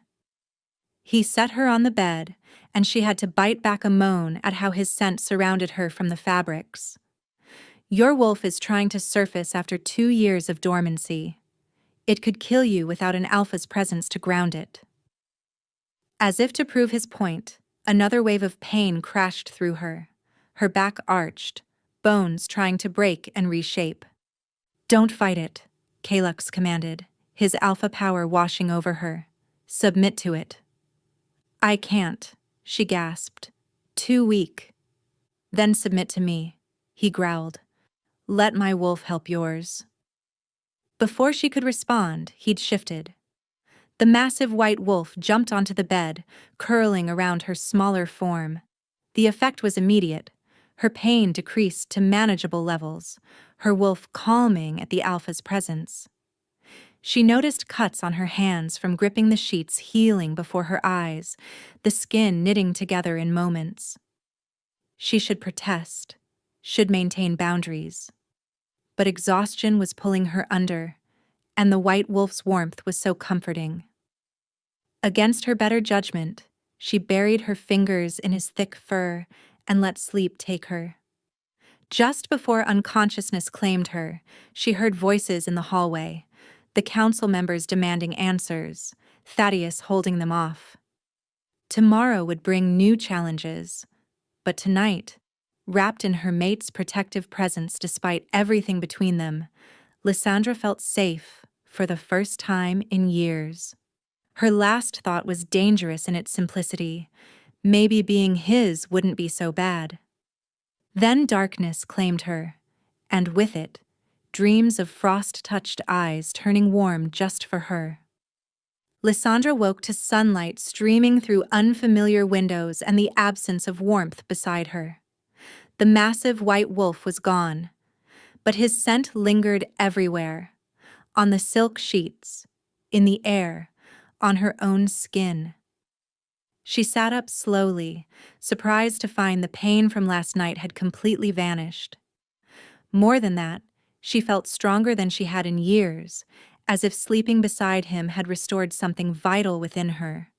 He set her on the bed, and she had to bite back a moan at how his scent surrounded her from the fabrics. Your wolf is trying to surface after 2 years of dormancy. It could kill you without an alpha's presence to ground it. As if to prove his point, another wave of pain crashed through her. Her back arched, bones trying to break and reshape. Don't fight it, Calyx commanded, his alpha power washing over her. Submit to it. I can't, she gasped. Too weak. Then submit to me, he growled. Let my wolf help yours. Before she could respond, he'd shifted. The massive white wolf jumped onto the bed, curling around her smaller form. The effect was immediate. Her pain decreased to manageable levels, her wolf calming at the alpha's presence. She noticed cuts on her hands from gripping the sheets healing before her eyes, the skin knitting together in moments. She should protest, should maintain boundaries. But exhaustion was pulling her under, and the white wolf's warmth was so comforting. Against her better judgment, she buried her fingers in his thick fur and let sleep take her. Just before unconsciousness claimed her, she heard voices in the hallway, the council members demanding answers, Thaddeus holding them off. Tomorrow would bring new challenges, but tonight, wrapped in her mate's protective presence despite everything between them, Lysandra felt safe for the first time in years. Her last thought was dangerous in its simplicity. Maybe being his wouldn't be so bad. Then darkness claimed her, and with it, dreams of frost-touched eyes turning warm just for her. Lysandra woke to sunlight streaming through unfamiliar windows and the absence of warmth beside her. The massive white wolf was gone, but his scent lingered everywhere, on the silk sheets, in the air, on her own skin. She sat up slowly, surprised to find the pain from last night had completely vanished. More than that, she felt stronger than she had in years, as if sleeping beside him had restored something vital within her.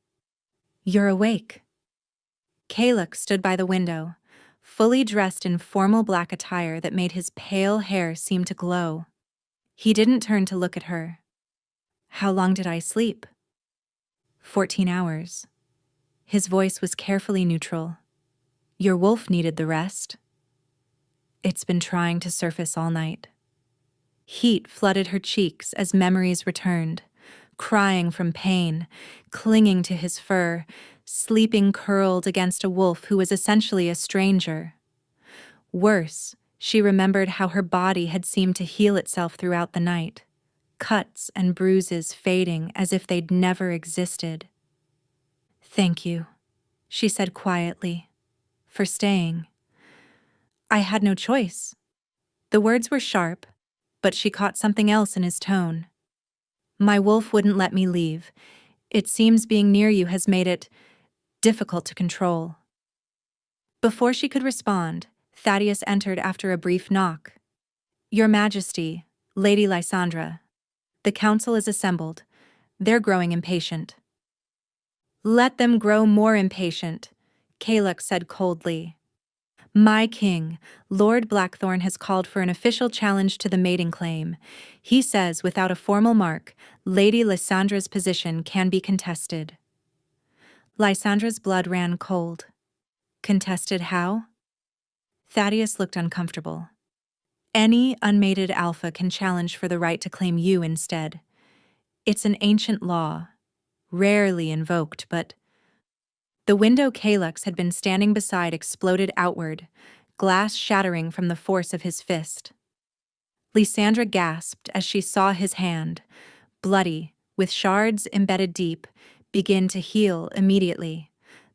"You're awake." Kaluk stood by the window, fully dressed in formal black attire that made his pale hair seem to glow. He didn't turn to look at her. "How long did I sleep?" 14 hours. His voice was carefully neutral. "Your wolf needed the rest." "It's been trying to surface all night." Heat flooded her cheeks as memories returned, crying from pain, clinging to his fur, sleeping curled against a wolf who was essentially a stranger. Worse, she remembered how her body had seemed to heal itself throughout the night, cuts and bruises fading as if they'd never existed. "Thank you," she said quietly, "for staying." "I had no choice." The words were sharp, but she caught something else in his tone. "My wolf wouldn't let me leave. It seems being near you has made it difficult to control." Before she could respond, Thaddeus entered after a brief knock. "Your Majesty, Lady Lysandra, the council is assembled. They're growing impatient." "Let them grow more impatient," Kaluk said coldly. "My king, Lord Blackthorn, has called for an official challenge to the mating claim. He says without a formal mark, Lady Lysandra's position can be contested." Lysandra's blood ran cold. "Contested how?" Thaddeus looked uncomfortable. "Any unmated alpha can challenge for the right to claim you instead. It's an ancient law, rarely invoked, but—" The window Kalux had been standing beside exploded outward, glass shattering from the force of his fist. Lysandra gasped as she saw his hand, bloody, with shards embedded deep, begin to heal immediately,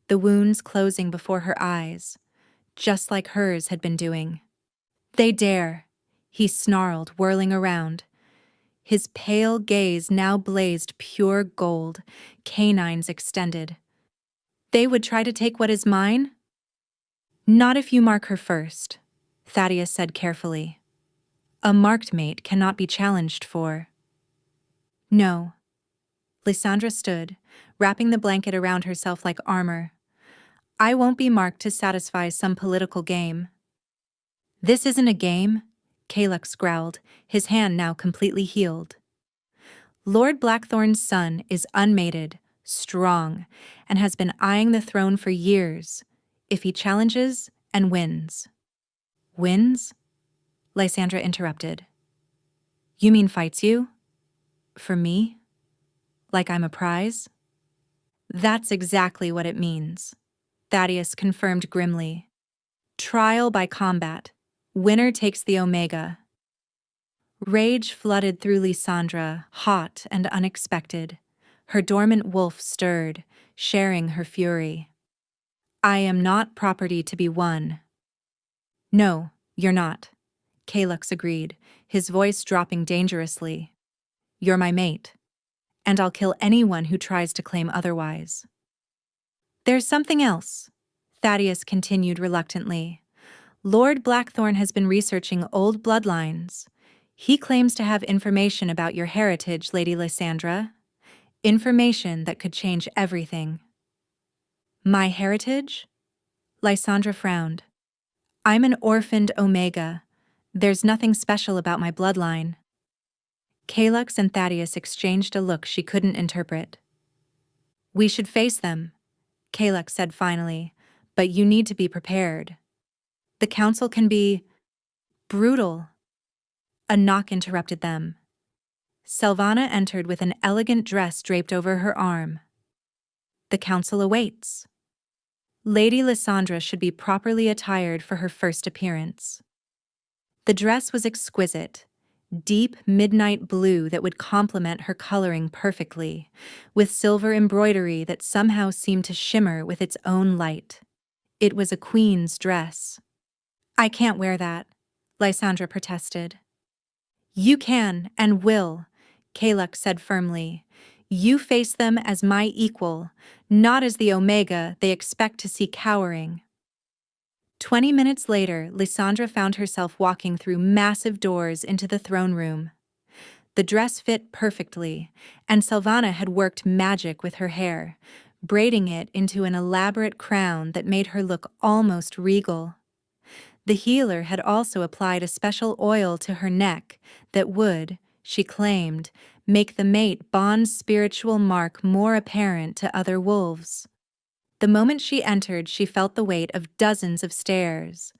the wounds closing before her eyes, just like hers had been doing. "They dare," he snarled, whirling around. His pale gaze now blazed pure gold, canines extended. "They would try to take what is mine?" "Not if you mark her first," Thaddeus said carefully. "A marked mate cannot be challenged for—" "No." Lysandra stood, wrapping the blanket around herself like armor. "I won't be marked to satisfy some political game." "This isn't a game," Kalux growled, his hand now completely healed. "Lord Blackthorn's son is unmated, strong, and has been eyeing the throne for years. If he challenges and wins—" "Wins?" Lysandra interrupted. "You mean fights you? For me? Like I'm a prize?" "That's exactly what it means," Thaddeus confirmed grimly. "Trial by combat. Winner takes the Omega." Rage flooded through Lysandra, hot and unexpected. Her dormant wolf stirred, sharing her fury. "I am not property to be won." "No, you're not," Kalux agreed, his voice dropping dangerously. "You're my mate, and I'll kill anyone who tries to claim otherwise." "There's something else," Thaddeus continued reluctantly. "Lord Blackthorn has been researching old bloodlines. He claims to have information about your heritage, Lady Lysandra. Information that could change everything." "My heritage?" Lysandra frowned. "I'm an orphaned Omega. There's nothing special about my bloodline." Kalux and Thaddeus exchanged a look she couldn't interpret. "We should face them," Kalux said finally, "but you need to be prepared. The council can be brutal." A knock interrupted them. Selvana entered with an elegant dress draped over her arm. "The council awaits." Lady Lysandra should be properly attired for her first appearance. The dress was exquisite, deep midnight blue that would complement her coloring perfectly, with silver embroidery that somehow seemed to shimmer with its own light. It was a queen's dress. "I can't wear that," Lysandra protested. "You can and will," Kalux said firmly. You face them as my equal, not as the Omega they expect to see cowering. 20 minutes later, Lysandra found herself walking through massive doors into the throne room. The dress fit perfectly, and Silvana had worked magic with her hair, braiding it into an elaborate crown that made her look almost regal. The healer had also applied a special oil to her neck that would, she claimed, make the mate bond's spiritual mark more apparent to other wolves. The moment she entered, she felt the weight of dozens of stares.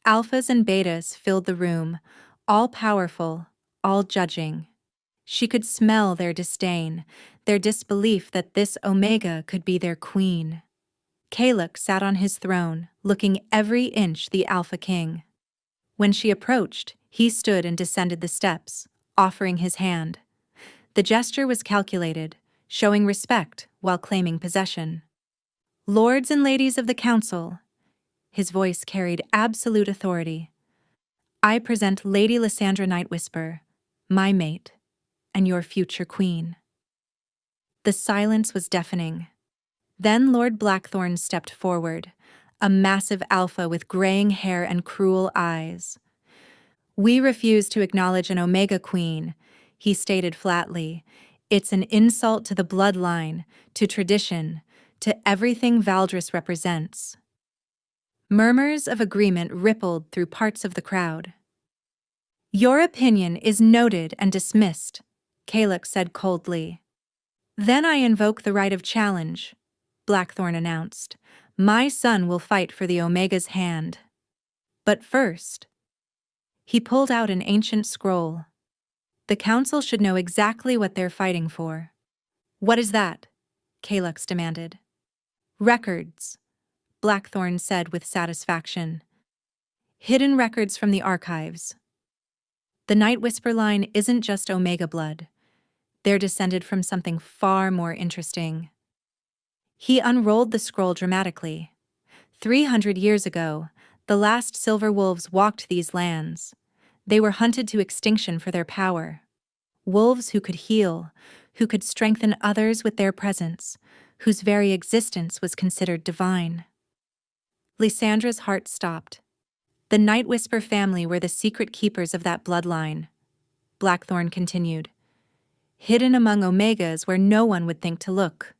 Alphas and betas filled the room, all powerful, all judging. She could smell their disdain, their disbelief that this Omega could be their queen. Kaluk sat on his throne, looking every inch the Alpha King. When she approached, he stood and descended the steps, offering his hand. The gesture was calculated, showing respect while claiming possession. Lords and ladies of the council, his voice carried absolute authority. I present Lady Lysandra Nightwhisper, my mate, and your future queen. The silence was deafening. Then Lord Blackthorn stepped forward, a massive alpha with graying hair and cruel eyes. We refuse to acknowledge an Omega Queen, he stated flatly. It's an insult to the bloodline, to tradition, to everything Valdris represents. Murmurs of agreement rippled through parts of the crowd. Your opinion is noted and dismissed, Kaluk said coldly. Then I invoke the right of challenge, Blackthorn announced. My son will fight for the Omega's hand. But first, he pulled out an ancient scroll. The council should know exactly what they're fighting for. What is that? Kalux demanded. Records, Blackthorn said with satisfaction. Hidden records from the archives. The Nightwhisper line isn't just Omega blood. They're descended from something far more interesting. He unrolled the scroll dramatically. 300 years ago, the last silver wolves walked these lands. They were hunted to extinction for their power. Wolves who could heal, who could strengthen others with their presence, whose very existence was considered divine. Lysandra's heart stopped. The Nightwhisper family were the secret keepers of that bloodline. Blackthorn continued. Hidden among Omegas where no one would think to look.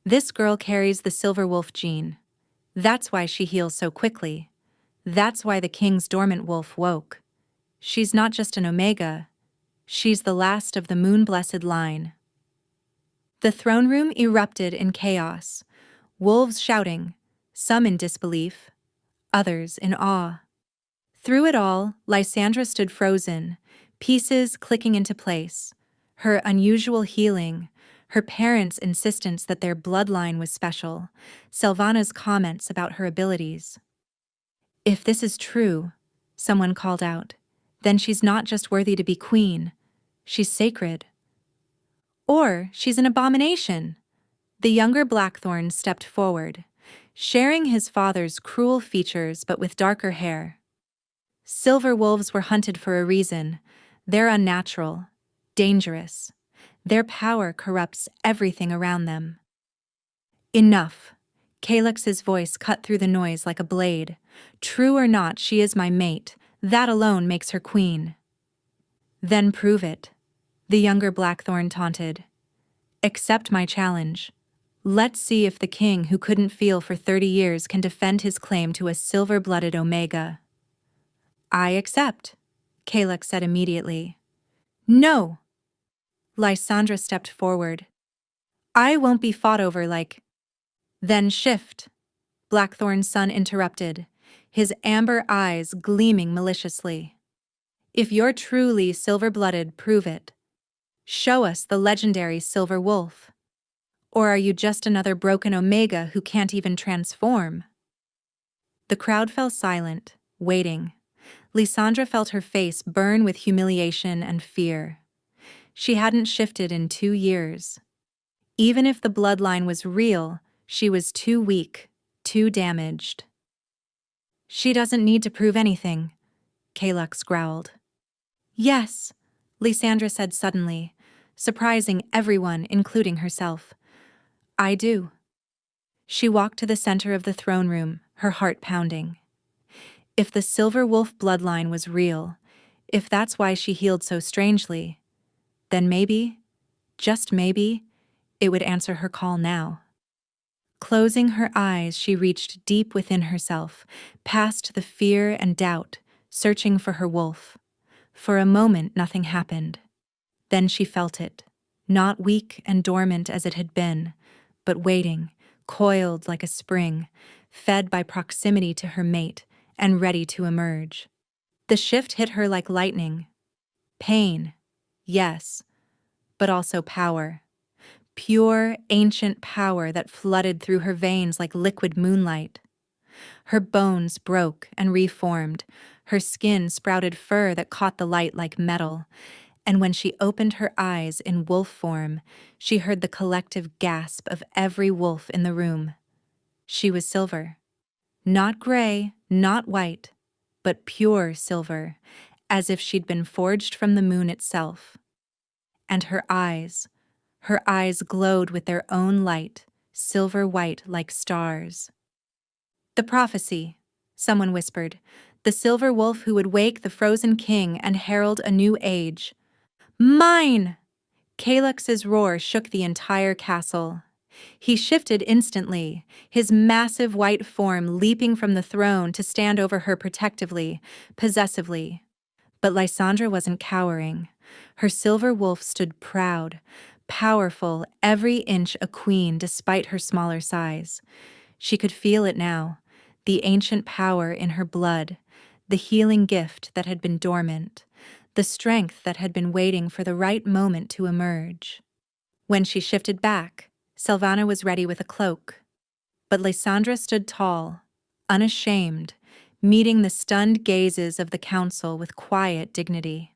This girl carries the silver wolf gene. That's why she heals so quickly. That's why the king's dormant wolf woke. She's not just an Omega. She's the last of the moon-blessed line. The throne room erupted in chaos, wolves shouting, some in disbelief, others in awe. Through it all, Lysandra stood frozen, pieces clicking into place. Her unusual healing, her parents' insistence that their bloodline was special, Silvana's comments about her abilities. If this is true, someone called out, then she's not just worthy to be queen, she's sacred. Or she's an abomination. The younger Blackthorn stepped forward, sharing his father's cruel features but with darker hair. Silver wolves were hunted for a reason. They're unnatural, dangerous. Their power corrupts everything around them. Enough. Calyx's voice cut through the noise like a blade. True or not, she is my mate. That alone makes her queen. Then prove it, the younger Blackthorn taunted. Accept my challenge. Let's see if the king who couldn't feel for 30 years can defend his claim to a silver-blooded Omega. I accept, Kalux said immediately. No! Lysandra stepped forward. I won't be fought over like... Then shift, Blackthorn's son interrupted, his amber eyes gleaming maliciously. If you're truly silver-blooded, prove it. Show us the legendary silver wolf. Or are you just another broken Omega who can't even transform? The crowd fell silent, waiting. Lysandra felt her face burn with humiliation and fear. She hadn't shifted in 2 years. Even if the bloodline was real, she was too weak, too damaged. She doesn't need to prove anything, Kalux growled. Yes, Lysandra said suddenly, surprising everyone, including herself. I do. She walked to the center of the throne room, her heart pounding. If the silver wolf bloodline was real, if that's why she healed so strangely, then maybe, just maybe, it would answer her call now. Closing her eyes, she reached deep within herself, past the fear and doubt, searching for her wolf. For a moment, nothing happened. Then she felt it, not weak and dormant as it had been, but waiting, coiled like a spring, fed by proximity to her mate, and ready to emerge. The shift hit her like lightning. Pain, yes, but also power. Pure, ancient power that flooded through her veins like liquid moonlight. Her bones broke and reformed, her skin sprouted fur that caught the light like metal, and when she opened her eyes in wolf form, she heard the collective gasp of every wolf in the room. She was silver. Not gray, not white, but pure silver, as if she'd been forged from the moon itself. And her eyes glowed with their own light, silver white like stars. The prophecy, someone whispered, the silver wolf who would wake the frozen king and herald a new age. Mine! Calyx's roar shook the entire castle. He shifted instantly, his massive white form leaping from the throne to stand over her protectively, possessively. But Lysandra wasn't cowering. Her silver wolf stood proud, powerful, every inch a queen despite her smaller size. She could feel it now, the ancient power in her blood, the healing gift that had been dormant, the strength that had been waiting for the right moment to emerge. When she shifted back, Silvana was ready with a cloak. But Lysandra stood tall, unashamed, meeting the stunned gazes of the council with quiet dignity.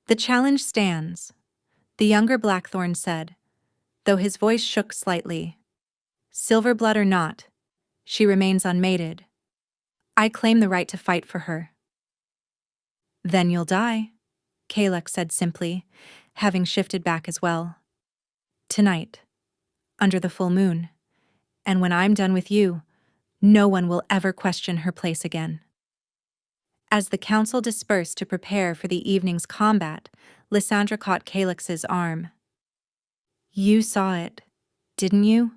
The challenge stands, the younger Blackthorn said, though his voice shook slightly. Silver blood or not, she remains unmated. I claim the right to fight for her. Then you'll die, Calyx said simply, having shifted back as well. Tonight, under the full moon, and when I'm done with you, no one will ever question her place again. As the council dispersed to prepare for the evening's combat, Lysandra caught Calyx's arm. You saw it, didn't you?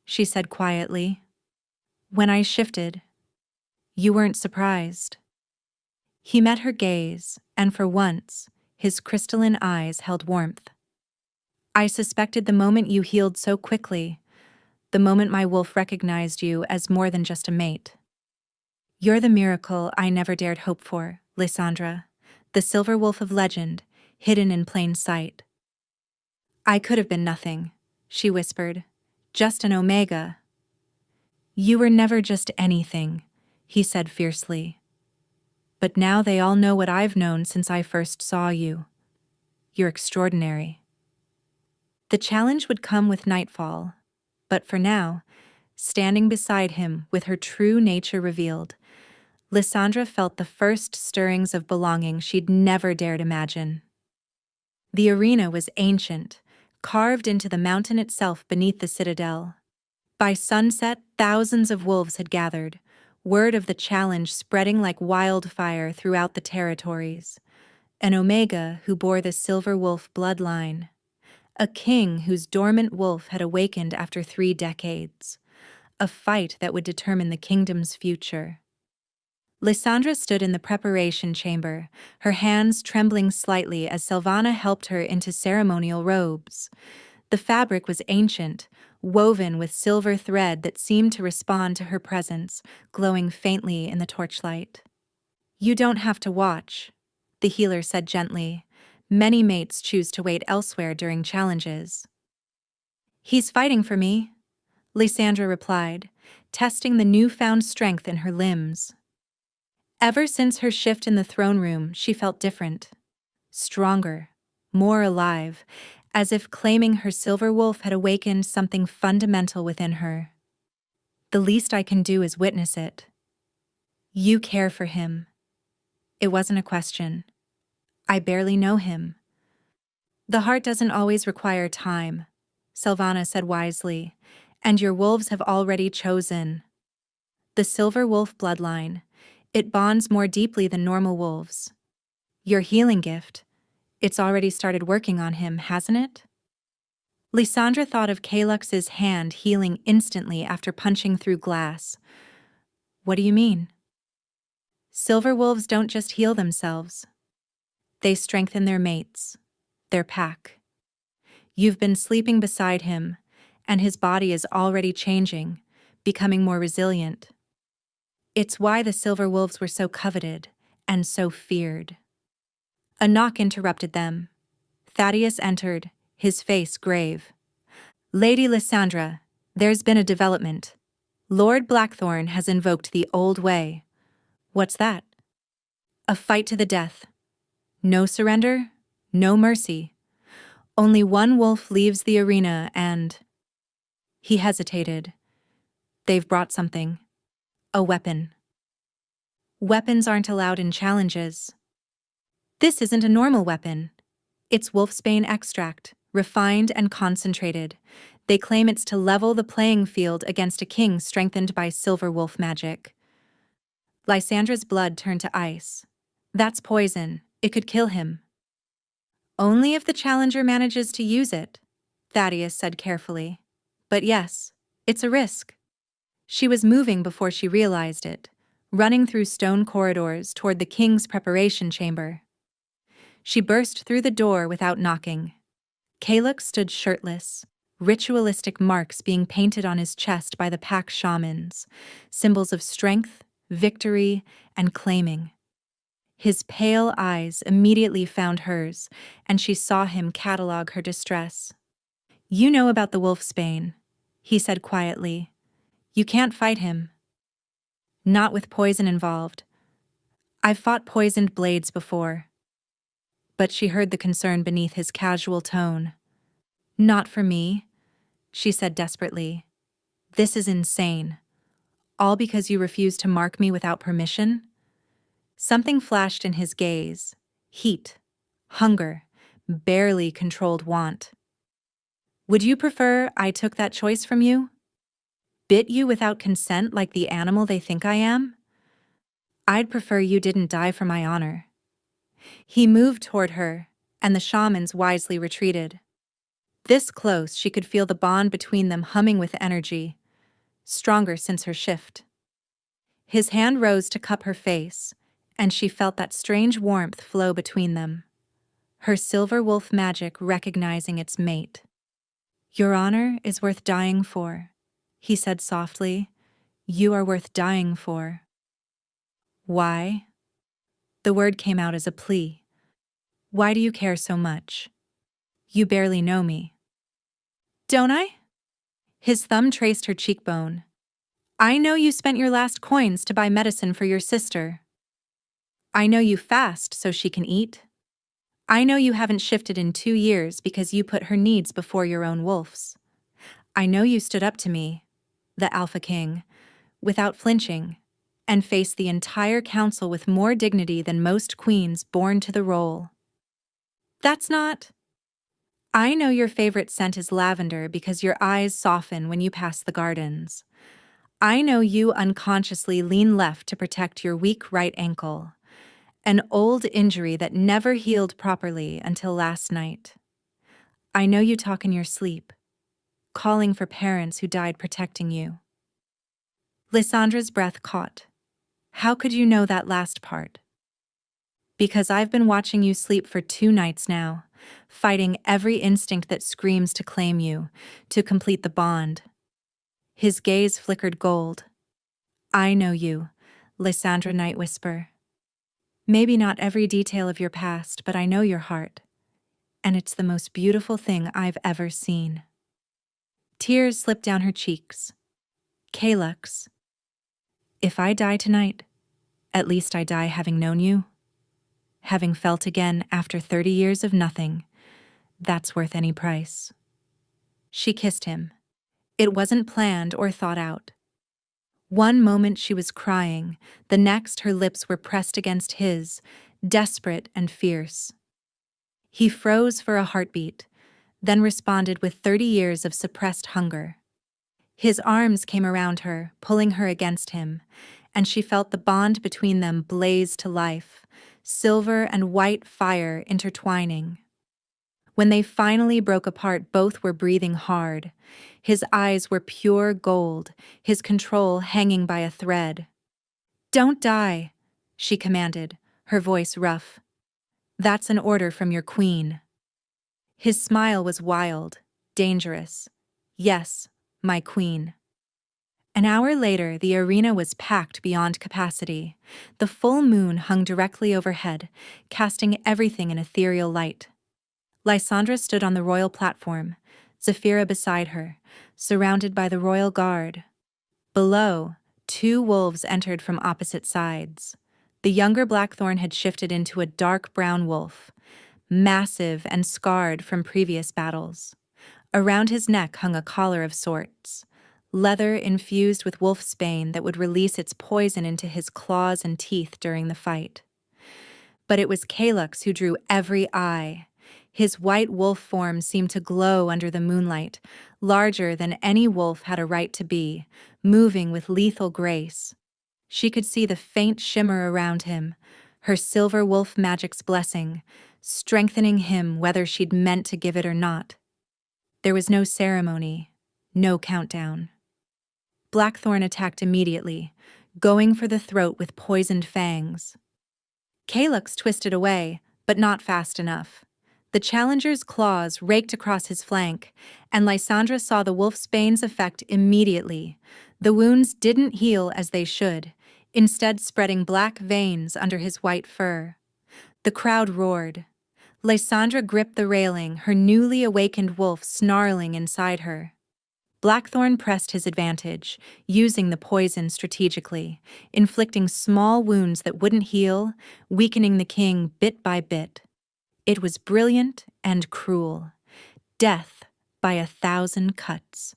She said quietly. When I shifted, you weren't surprised. He met her gaze, and for once, his crystalline eyes held warmth. I suspected the moment you healed so quickly, the moment my wolf recognized you as more than just a mate. You're the miracle I never dared hope for, Lysandra, the silver wolf of legend, hidden in plain sight. I could have been nothing, she whispered, just an omega. You were never just anything, he said fiercely. But now they all know what I've known since I first saw you. You're extraordinary. The challenge would come with nightfall, but for now, standing beside him with her true nature revealed, Lysandra felt the first stirrings of belonging she'd never dared imagine. The arena was ancient, carved into the mountain itself beneath the citadel. By sunset, thousands of wolves had gathered, word of the challenge spreading like wildfire throughout the territories. An Omega who bore the silver wolf bloodline. A king whose dormant wolf had awakened after 3 decades. A fight that would determine the kingdom's future. Lysandra stood in the preparation chamber, her hands trembling slightly as Silvana helped her into ceremonial robes. The fabric was ancient, woven with silver thread that seemed to respond to her presence, glowing faintly in the torchlight. You don't have to watch, the healer said gently. Many mates choose to wait elsewhere during challenges. He's fighting for me, Lysandra replied, testing the newfound strength in her limbs. Ever since her shift in the throne room, she felt different. Stronger, more alive, as if claiming her silver wolf had awakened something fundamental within her. The least I can do is witness it. You care for him. It wasn't a question. I barely know him. The heart doesn't always require time, Sylvana said wisely, and your wolves have already chosen. The silver wolf bloodline. It bonds more deeply than normal wolves. Your healing gift. It's already started working on him, hasn't it? Lysandra thought of Calux's hand healing instantly after punching through glass. What do you mean? Silver wolves don't just heal themselves. They strengthen their mates, their pack. You've been sleeping beside him, and his body is already changing, becoming more resilient. It's why the silver wolves were so coveted and so feared. A knock interrupted them. Thaddeus entered, his face grave. Lady Lysandra, there's been a development. Lord Blackthorn has invoked the old way. What's that? A fight to the death. No surrender, no mercy. Only one wolf leaves the arena and... He hesitated. They've brought something. A weapon. Weapons aren't allowed in challenges. This isn't a normal weapon. It's wolfsbane extract, refined and concentrated. They claim it's to level the playing field against a king strengthened by silver wolf magic. Lysandra's blood turned to ice. That's poison. It could kill him. Only if the challenger manages to use it, Thaddeus said carefully. But yes, it's a risk. She was moving before she realized it, running through stone corridors toward the king's preparation chamber. She burst through the door without knocking. Calux stood shirtless, ritualistic marks being painted on his chest by the pack shamans, symbols of strength, victory, and claiming. His pale eyes immediately found hers, and she saw him catalog her distress. You know about the wolfsbane, he said quietly. You can't fight him. Not with poison involved. I've fought poisoned blades before. But she heard the concern beneath his casual tone. Not for me, she said desperately. This is insane. All because you refuse to mark me without permission? Something flashed in his gaze. Heat, hunger, barely controlled want. Would you prefer I took that choice from you? Bit you without consent like the animal they think I am? I'd prefer you didn't die for my honor. He moved toward her, and the shamans wisely retreated. This close, she could feel the bond between them humming with energy, stronger since her shift. His hand rose to cup her face, and she felt that strange warmth flow between them. Her silver wolf magic recognizing its mate. Your honor is worth dying for, he said softly. You are worth dying for. Why? The word came out as a plea. Why do you care so much? You barely know me. Don't I? His thumb traced her cheekbone. I know you spent your last coins to buy medicine for your sister. I know you fast so she can eat. I know you haven't shifted in 2 years because you put her needs before your own wolf's. I know you stood up to me, the Alpha King, without flinching, and faced the entire council with more dignity than most queens born to the role. That's not... I know your favorite scent is lavender because your eyes soften when you pass the gardens. I know you unconsciously lean left to protect your weak right ankle, an old injury that never healed properly until last night. I know you talk in your sleep, calling for parents who died protecting you. Lysandra's breath caught. How could you know that last part? Because I've been watching you sleep for 2 nights now, fighting every instinct that screams to claim you, to complete the bond. His gaze flickered gold. I know you, Lysandra Night Whisper. Maybe not every detail of your past, but I know your heart. And it's the most beautiful thing I've ever seen. Tears slipped down her cheeks. Calux. If I die tonight, at least I die having known you. Having felt again after 30 years of nothing, that's worth any price. She kissed him. It wasn't planned or thought out. One moment she was crying, the next her lips were pressed against his, desperate and fierce. He froze for a heartbeat, then responded with 30 years of suppressed hunger. His arms came around her, pulling her against him, and she felt the bond between them blaze to life, silver and white fire intertwining. When they finally broke apart, both were breathing hard. His eyes were pure gold, his control hanging by a thread. "Don't die," she commanded, her voice rough. "That's an order from your queen." His smile was wild, dangerous. "Yes, my queen." An hour later, the arena was packed beyond capacity. The full moon hung directly overhead, casting everything in ethereal light. Lysandra stood on the royal platform, Zephyra beside her, surrounded by the royal guard. Below, two wolves entered from opposite sides. The younger Blackthorn had shifted into a dark brown wolf, massive and scarred from previous battles. Around his neck hung a collar of sorts, leather infused with wolfsbane that would release its poison into his claws and teeth during the fight. But it was Calyx who drew every eye. His white wolf form seemed to glow under the moonlight, larger than any wolf had a right to be, moving with lethal grace. She could see the faint shimmer around him, her silver wolf magic's blessing, strengthening him whether she'd meant to give it or not. There was no ceremony, no countdown. Blackthorn attacked immediately, going for the throat with poisoned fangs. Calyx twisted away, but not fast enough. The challenger's claws raked across his flank, and Lysandra saw the wolfsbane's effect immediately. The wounds didn't heal as they should, instead spreading black veins under his white fur. The crowd roared. Lysandra gripped the railing, her newly awakened wolf snarling inside her. Blackthorn pressed his advantage, using the poison strategically, inflicting small wounds that wouldn't heal, weakening the king bit by bit. It was brilliant and cruel. Death by 1,000 cuts.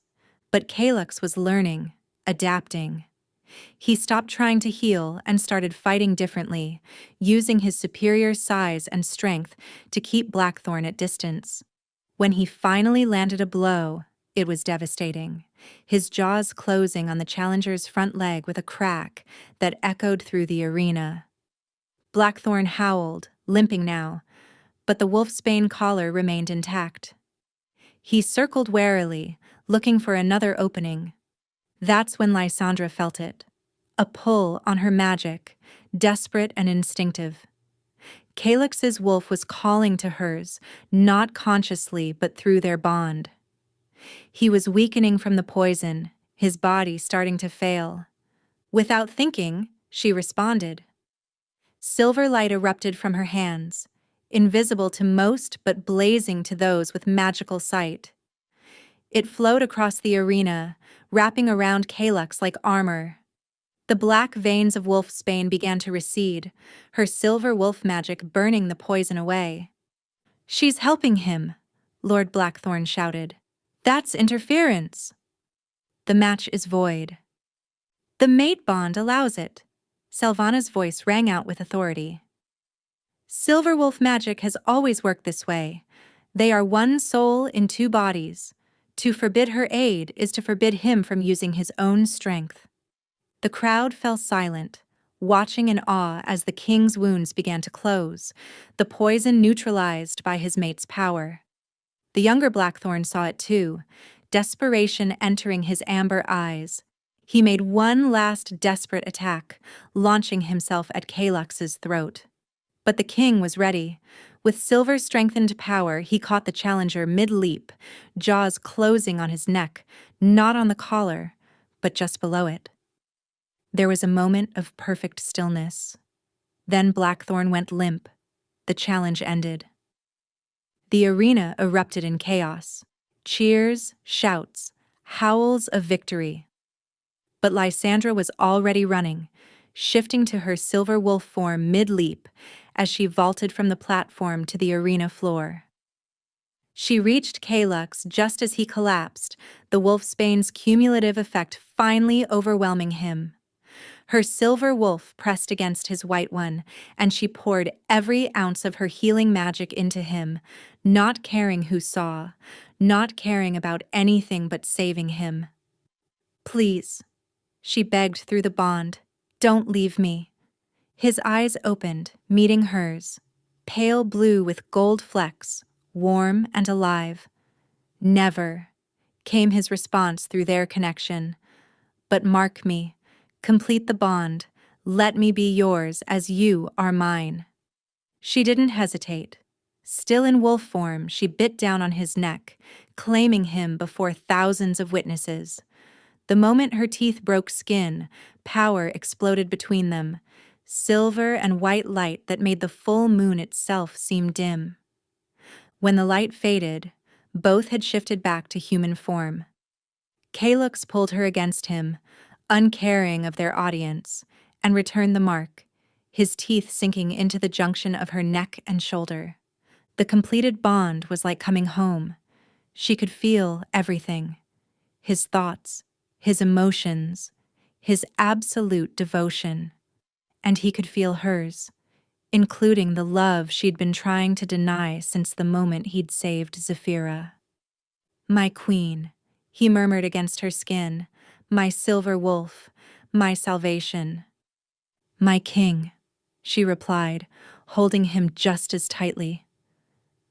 But Calyx was learning, adapting. He stopped trying to heal and started fighting differently, using his superior size and strength to keep Blackthorn at distance. When he finally landed a blow, it was devastating, his jaws closing on the challenger's front leg with a crack that echoed through the arena. Blackthorn howled, limping now, but the wolfsbane collar remained intact. He circled warily, looking for another opening. That's when Lysandra felt it. A pull on her magic, desperate and instinctive. Calyx's wolf was calling to hers, not consciously but through their bond. He was weakening from the poison, his body starting to fail. Without thinking, she responded. Silver light erupted from her hands, invisible to most but blazing to those with magical sight. It flowed across the arena, wrapping around Calyx like armor. The black veins of wolfsbane began to recede, her silver wolf magic burning the poison away. "She's helping him," Lord Blackthorn shouted. "That's interference." "The match is void." "The mate bond allows it," Selvana's voice rang out with authority. "Silver wolf magic has always worked this way. They are one soul in two bodies. To forbid her aid is to forbid him from using his own strength." The crowd fell silent, watching in awe as the king's wounds began to close, the poison neutralized by his mate's power. The younger Blackthorn saw it too, desperation entering his amber eyes. He made one last desperate attack, launching himself at Calyx's throat. But the king was ready. With silver-strengthened power, he caught the challenger mid-leap, jaws closing on his neck, not on the collar, but just below it. There was a moment of perfect stillness. Then Blackthorn went limp. The challenge ended. The arena erupted in chaos. Cheers, shouts, howls of victory. But Lysandra was already running, shifting to her silver wolf form mid-leap as she vaulted from the platform to the arena floor. She reached Calyx just as he collapsed, the wolfsbane's cumulative effect finally overwhelming him. Her silver wolf pressed against his white one, and she poured every ounce of her healing magic into him, not caring who saw, not caring about anything but saving him. "Please," she begged through the bond, "don't leave me." His eyes opened, meeting hers, pale blue with gold flecks, warm and alive. "Never," came his response through their connection. "But mark me, complete the bond, let me be yours as you are mine." She didn't hesitate. Still in wolf form, she bit down on his neck, claiming him before thousands of witnesses. The moment her teeth broke skin, power exploded between them, silver and white light that made the full moon itself seem dim. When the light faded, both had shifted back to human form. Calyx pulled her against him, uncaring of their audience, and returned the mark, his teeth sinking into the junction of her neck and shoulder. The completed bond was like coming home. She could feel everything: his thoughts, his emotions, his absolute devotion. And he could feel hers, including the love she'd been trying to deny since the moment he'd saved Zephyra. "My queen," he murmured against her skin, "my silver wolf, my salvation." "My king," she replied, holding him just as tightly.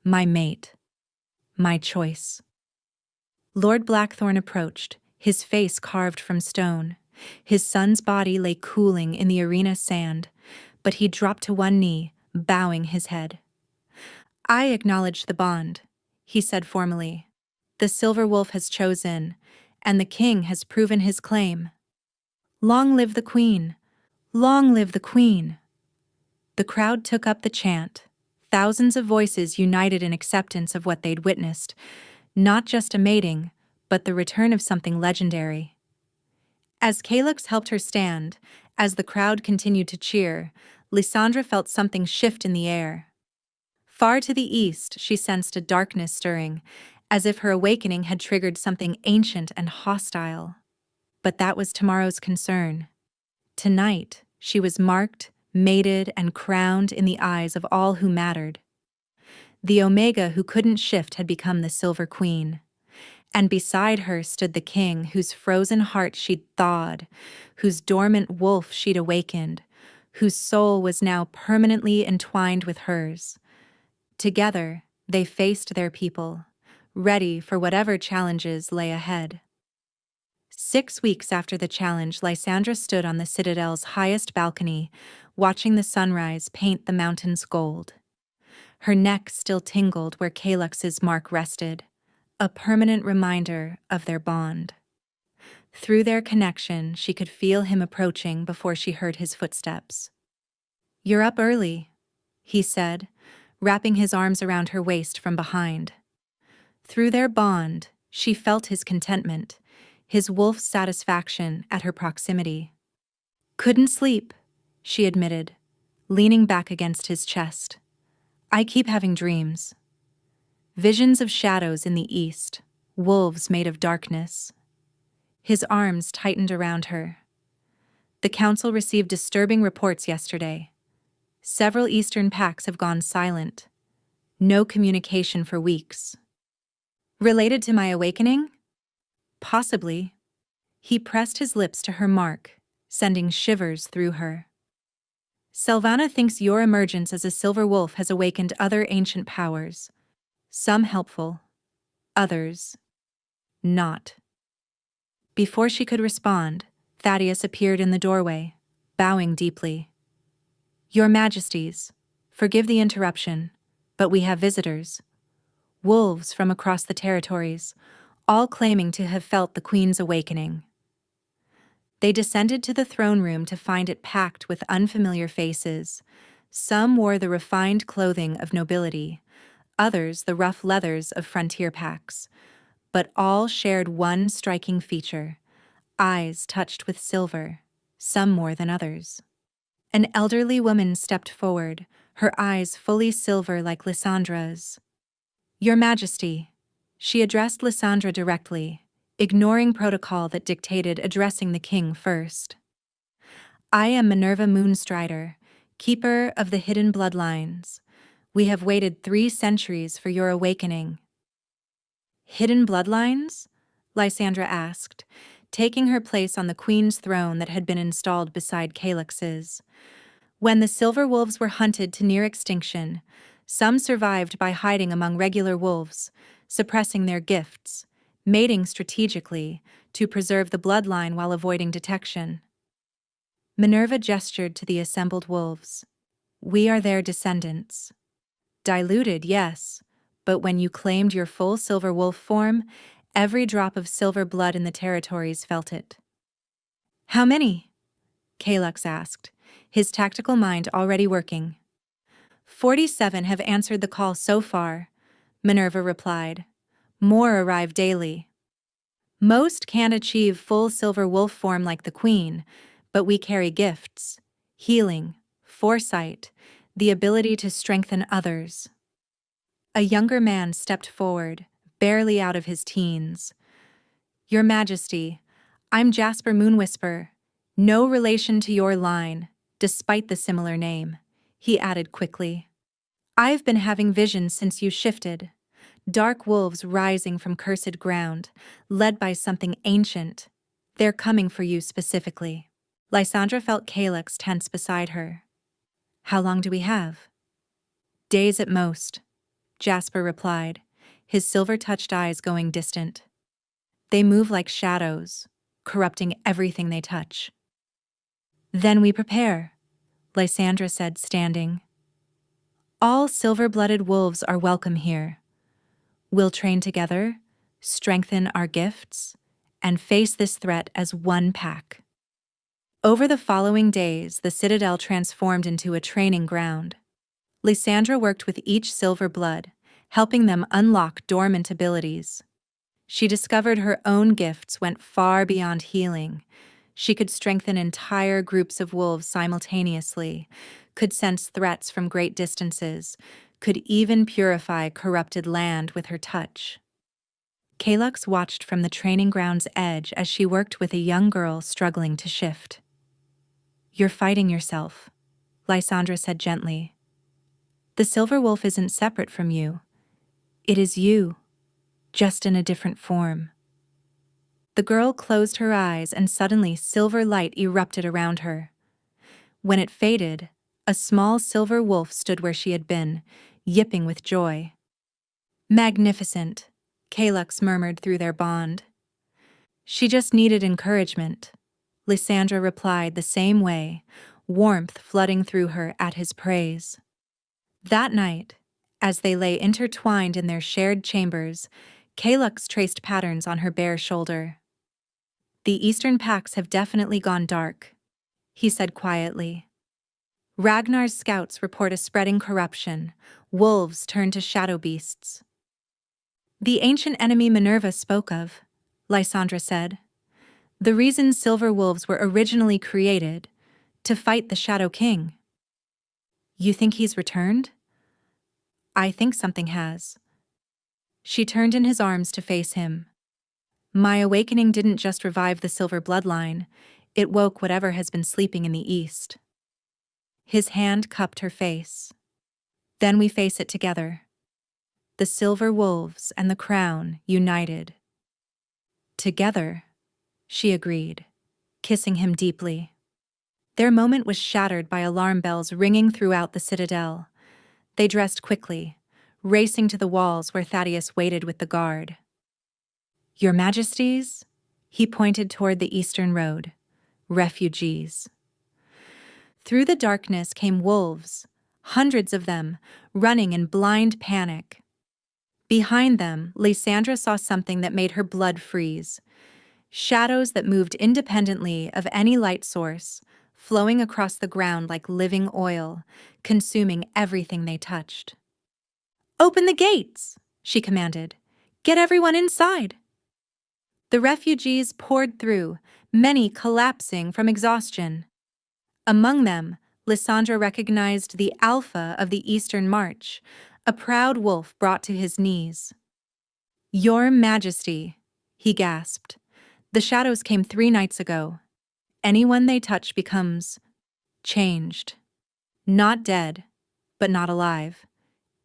"My mate, my choice." Lord Blackthorn approached, his face carved from stone. His son's body lay cooling in the arena sand, but he dropped to one knee, bowing his head. "I acknowledge the bond," he said formally. "The Silver Wolf has chosen, and the king has proven his claim. Long live the queen! Long live the queen!" The crowd took up the chant, thousands of voices united in acceptance of what they'd witnessed, not just a mating, but the return of something legendary. As Calyx helped her stand, as the crowd continued to cheer, Lysandra felt something shift in the air. Far to the east, she sensed a darkness stirring, as if her awakening had triggered something ancient and hostile. But that was tomorrow's concern. Tonight, she was marked, mated, and crowned in the eyes of all who mattered. The Omega who couldn't shift had become the Silver Queen. And beside her stood the king whose frozen heart she'd thawed, whose dormant wolf she'd awakened, whose soul was now permanently entwined with hers. Together, they faced their people, ready for whatever challenges lay ahead. 6 weeks after the challenge, Lysandra stood on the Citadel's highest balcony, watching the sunrise paint the mountains gold. Her neck still tingled where Calyx's mark rested, a permanent reminder of their bond. Through their connection, she could feel him approaching before she heard his footsteps. "You're up early," he said, wrapping his arms around her waist from behind. Through their bond, she felt his contentment, his wolf's satisfaction at her proximity. "Couldn't sleep," she admitted, leaning back against his chest. "I keep having dreams. Visions of shadows in the east, wolves made of darkness." His arms tightened around her. "The council received disturbing reports yesterday. Several eastern packs have gone silent. No communication for weeks." "Related to my awakening?" "Possibly." He pressed his lips to her mark, sending shivers through her. "Selvana thinks your emergence as a silver wolf has awakened other ancient powers. Some helpful, others not." Before she could respond, Thaddeus appeared in the doorway, bowing deeply. "Your Majesties, forgive the interruption, but we have visitors. Wolves from across the territories, all claiming to have felt the Queen's awakening." They descended to the throne room to find it packed with unfamiliar faces. Some wore the refined clothing of nobility, others the rough leathers of frontier packs, but all shared one striking feature: eyes touched with silver, some more than others. An elderly woman stepped forward, her eyes fully silver like Lysandra's. "Your Majesty," she addressed Lysandra directly, ignoring protocol that dictated addressing the king first. I am Minerva Moonstrider, keeper of the hidden bloodlines. We have waited 3 centuries for your awakening. Hidden bloodlines? Lysandra asked, taking her place on the queen's throne that had been installed beside Calyx's. When the silver wolves were hunted to near extinction, some survived by hiding among regular wolves, suppressing their gifts, mating strategically to preserve the bloodline while avoiding detection. Minerva gestured to the assembled wolves. We are their descendants. Diluted, yes, but when you claimed your full silver wolf form, every drop of silver blood in the territories felt it. How many? Calyx asked, his tactical mind already working. 47 have answered the call so far, Minerva replied. More arrive daily. Most can't achieve full silver wolf form like the queen, but we carry gifts, healing, foresight, the ability to strengthen others. A younger man stepped forward, barely out of his teens. Your Majesty, I'm Jasper Moonwhisper, no relation to your line, despite the similar name, he added quickly. I've been having visions since you shifted. Dark wolves rising from cursed ground, led by something ancient. They're coming for you specifically. Lysandra felt Calyx tense beside her. How long do we have? Days at most, Jasper replied, his silver-touched eyes going distant. They move like shadows, corrupting everything they touch. Then we prepare, Lysandra said, standing. All silver-blooded wolves are welcome here. We'll train together, strengthen our gifts, and face this threat as one pack. Over the following days, the citadel transformed into a training ground. Lysandra worked with each silver blood, helping them unlock dormant abilities. She discovered her own gifts went far beyond healing. She could strengthen entire groups of wolves simultaneously, could sense threats from great distances, could even purify corrupted land with her touch. Calyx watched from the training ground's edge as she worked with a young girl struggling to shift. You're fighting yourself, Lysandra said gently. The silver wolf isn't separate from you. It is you, just in a different form. The girl closed her eyes and suddenly silver light erupted around her. When it faded, a small silver wolf stood where she had been, yipping with joy. Magnificent, Calyx murmured through their bond. She just needed encouragement. Lysandra replied the same way, warmth flooding through her at his praise. That night, as they lay intertwined in their shared chambers, Calyx traced patterns on her bare shoulder. The eastern packs have definitely gone dark, he said quietly. Ragnar's scouts report a spreading corruption. Wolves turn to shadow beasts. The ancient enemy Minerva spoke of, Lysandra said. The reason silver wolves were originally created, to fight the Shadow King. You think he's returned? I think something has. She turned in his arms to face him. My awakening didn't just revive the silver bloodline, it woke whatever has been sleeping in the east. His hand cupped her face. Then we face it together. The silver wolves and the crown united. Together, she agreed, kissing him deeply. Their moment was shattered by alarm bells ringing throughout the citadel. They dressed quickly, racing to the walls where Thaddeus waited with the guard. Your Majesties, he pointed toward the eastern road. Refugees. Through the darkness came wolves, hundreds of them, running in blind panic. Behind them, Lysandra saw something that made her blood freeze. Shadows that moved independently of any light source, flowing across the ground like living oil, consuming everything they touched. Open the gates, she commanded. Get everyone inside. The refugees poured through, many collapsing from exhaustion. Among them, Lysandra recognized the Alpha of the Eastern March, a proud wolf brought to his knees. Your Majesty, he gasped. The shadows came 3 nights ago. Anyone they touch becomes changed. Not dead, but not alive.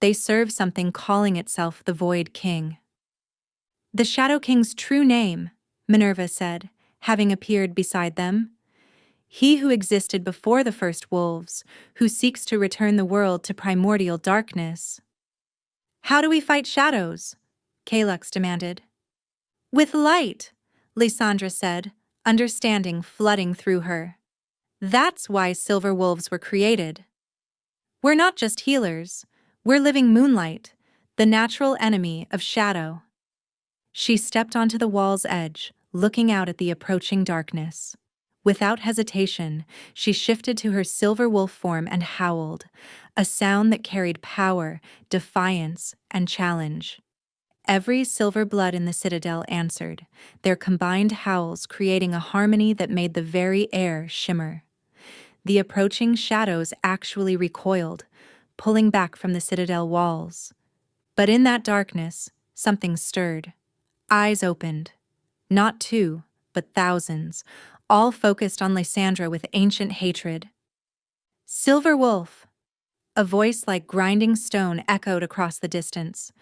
They serve something calling itself the Void King. The Shadow King's true name, Minerva said, having appeared beside them. He who existed before the first wolves, who seeks to return the world to primordial darkness. How do we fight shadows? Calyx demanded. With light, Lysandra said, understanding flooding through her. That's why silver wolves were created. We're not just healers, we're living moonlight, the natural enemy of shadow. She stepped onto the wall's edge, looking out at the approaching darkness. Without hesitation, she shifted to her silver wolf form and howled, a sound that carried power, defiance, and challenge. Every silver blood in the citadel answered, their combined howls creating a harmony that made the very air shimmer. The approaching shadows actually recoiled, pulling back from the citadel walls. But in that darkness, something stirred. Eyes opened. Not two, but thousands, all focused on Lysandra with ancient hatred. Silver Wolf! A voice like grinding stone echoed across the distance.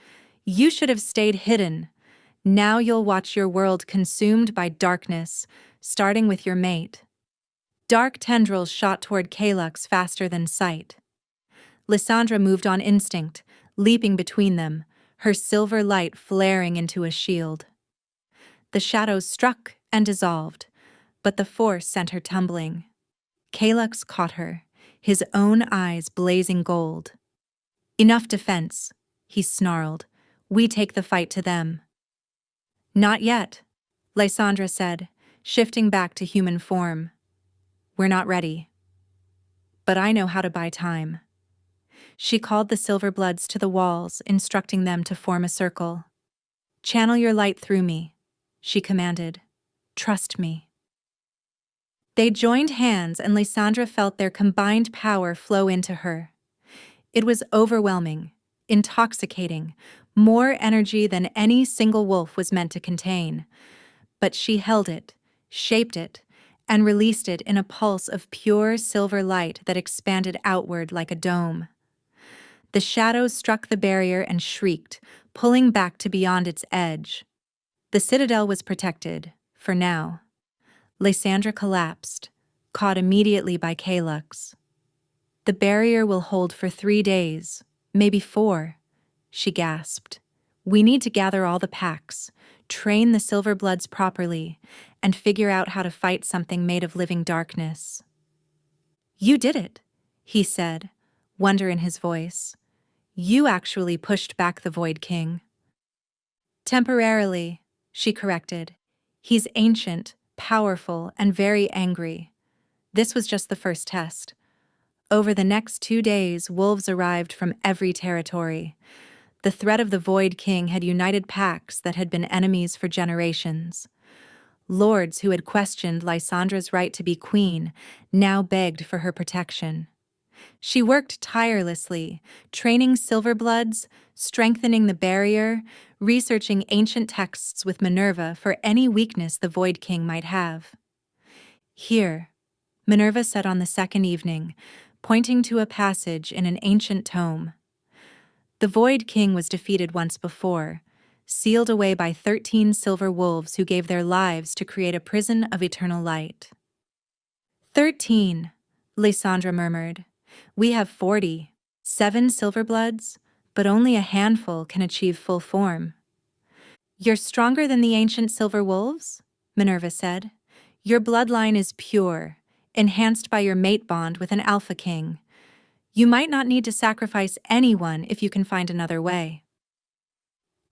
You should have stayed hidden. Now you'll watch your world consumed by darkness, starting with your mate. Dark tendrils shot toward Calyx faster than sight. Lysandra moved on instinct, leaping between them, her silver light flaring into a shield. The shadows struck and dissolved, but the force sent her tumbling. Calyx caught her, his own eyes blazing gold. Enough defense, he snarled. We take the fight to them. Not yet, Lysandra said, shifting back to human form. We're not ready. But I know how to buy time. She called the Silverbloods to the walls, instructing them to form a circle. Channel your light through me, she commanded. Trust me. They joined hands and Lysandra felt their combined power flow into her. It was overwhelming, intoxicating, more energy than any single wolf was meant to contain. But she held it, shaped it, and released it in a pulse of pure silver light that expanded outward like a dome. The shadows struck the barrier and shrieked, pulling back to beyond its edge. The citadel was protected, for now. Lysandra collapsed, caught immediately by Calyx. The barrier will hold for 3 days, maybe 4, she gasped. We need to gather all the packs, train the Silverbloods properly, and figure out how to fight something made of living darkness. You did it, he said, wonder in his voice. You actually pushed back the Void King. Temporarily, she corrected. He's ancient, powerful, and very angry. This was just the first test. Over the next 2 days, wolves arrived from every territory. The threat of the Void King had united packs that had been enemies for generations. Lords who had questioned Lysandra's right to be queen now begged for her protection. She worked tirelessly, training Silverbloods, strengthening the barrier, researching ancient texts with Minerva for any weakness the Void King might have. Here, Minerva said on the second evening, pointing to a passage in an ancient tome. The Void King was defeated once before, sealed away by 13 silver wolves who gave their lives to create a prison of eternal light. 13, Lysandra murmured. We have 40, 7 Silverbloods, but only a handful can achieve full form. You're stronger than the ancient silver wolves? Minerva said. Your bloodline is pure, enhanced by your mate bond with an Alpha King. You might not need to sacrifice anyone if you can find another way.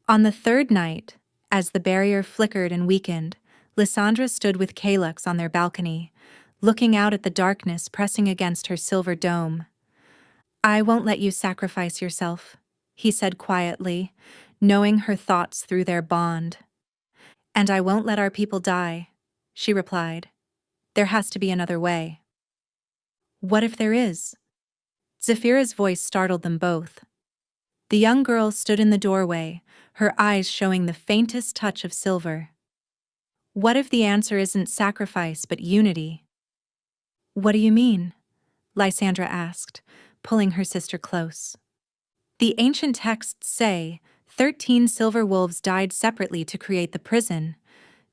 On the third night, as the barrier flickered and weakened, Lysandra stood with Calyx on their balcony, looking out at the darkness pressing against her silver dome. I won't let you sacrifice yourself, he said quietly, knowing her thoughts through their bond. And I won't let our people die, she replied. There has to be another way. What if there is? Zephyra's voice startled them both. The young girl stood in the doorway, her eyes showing the faintest touch of silver. What if the answer isn't sacrifice but unity? What do you mean? Lysandra asked, pulling her sister close. The ancient texts say 13 silver wolves died separately to create the prison,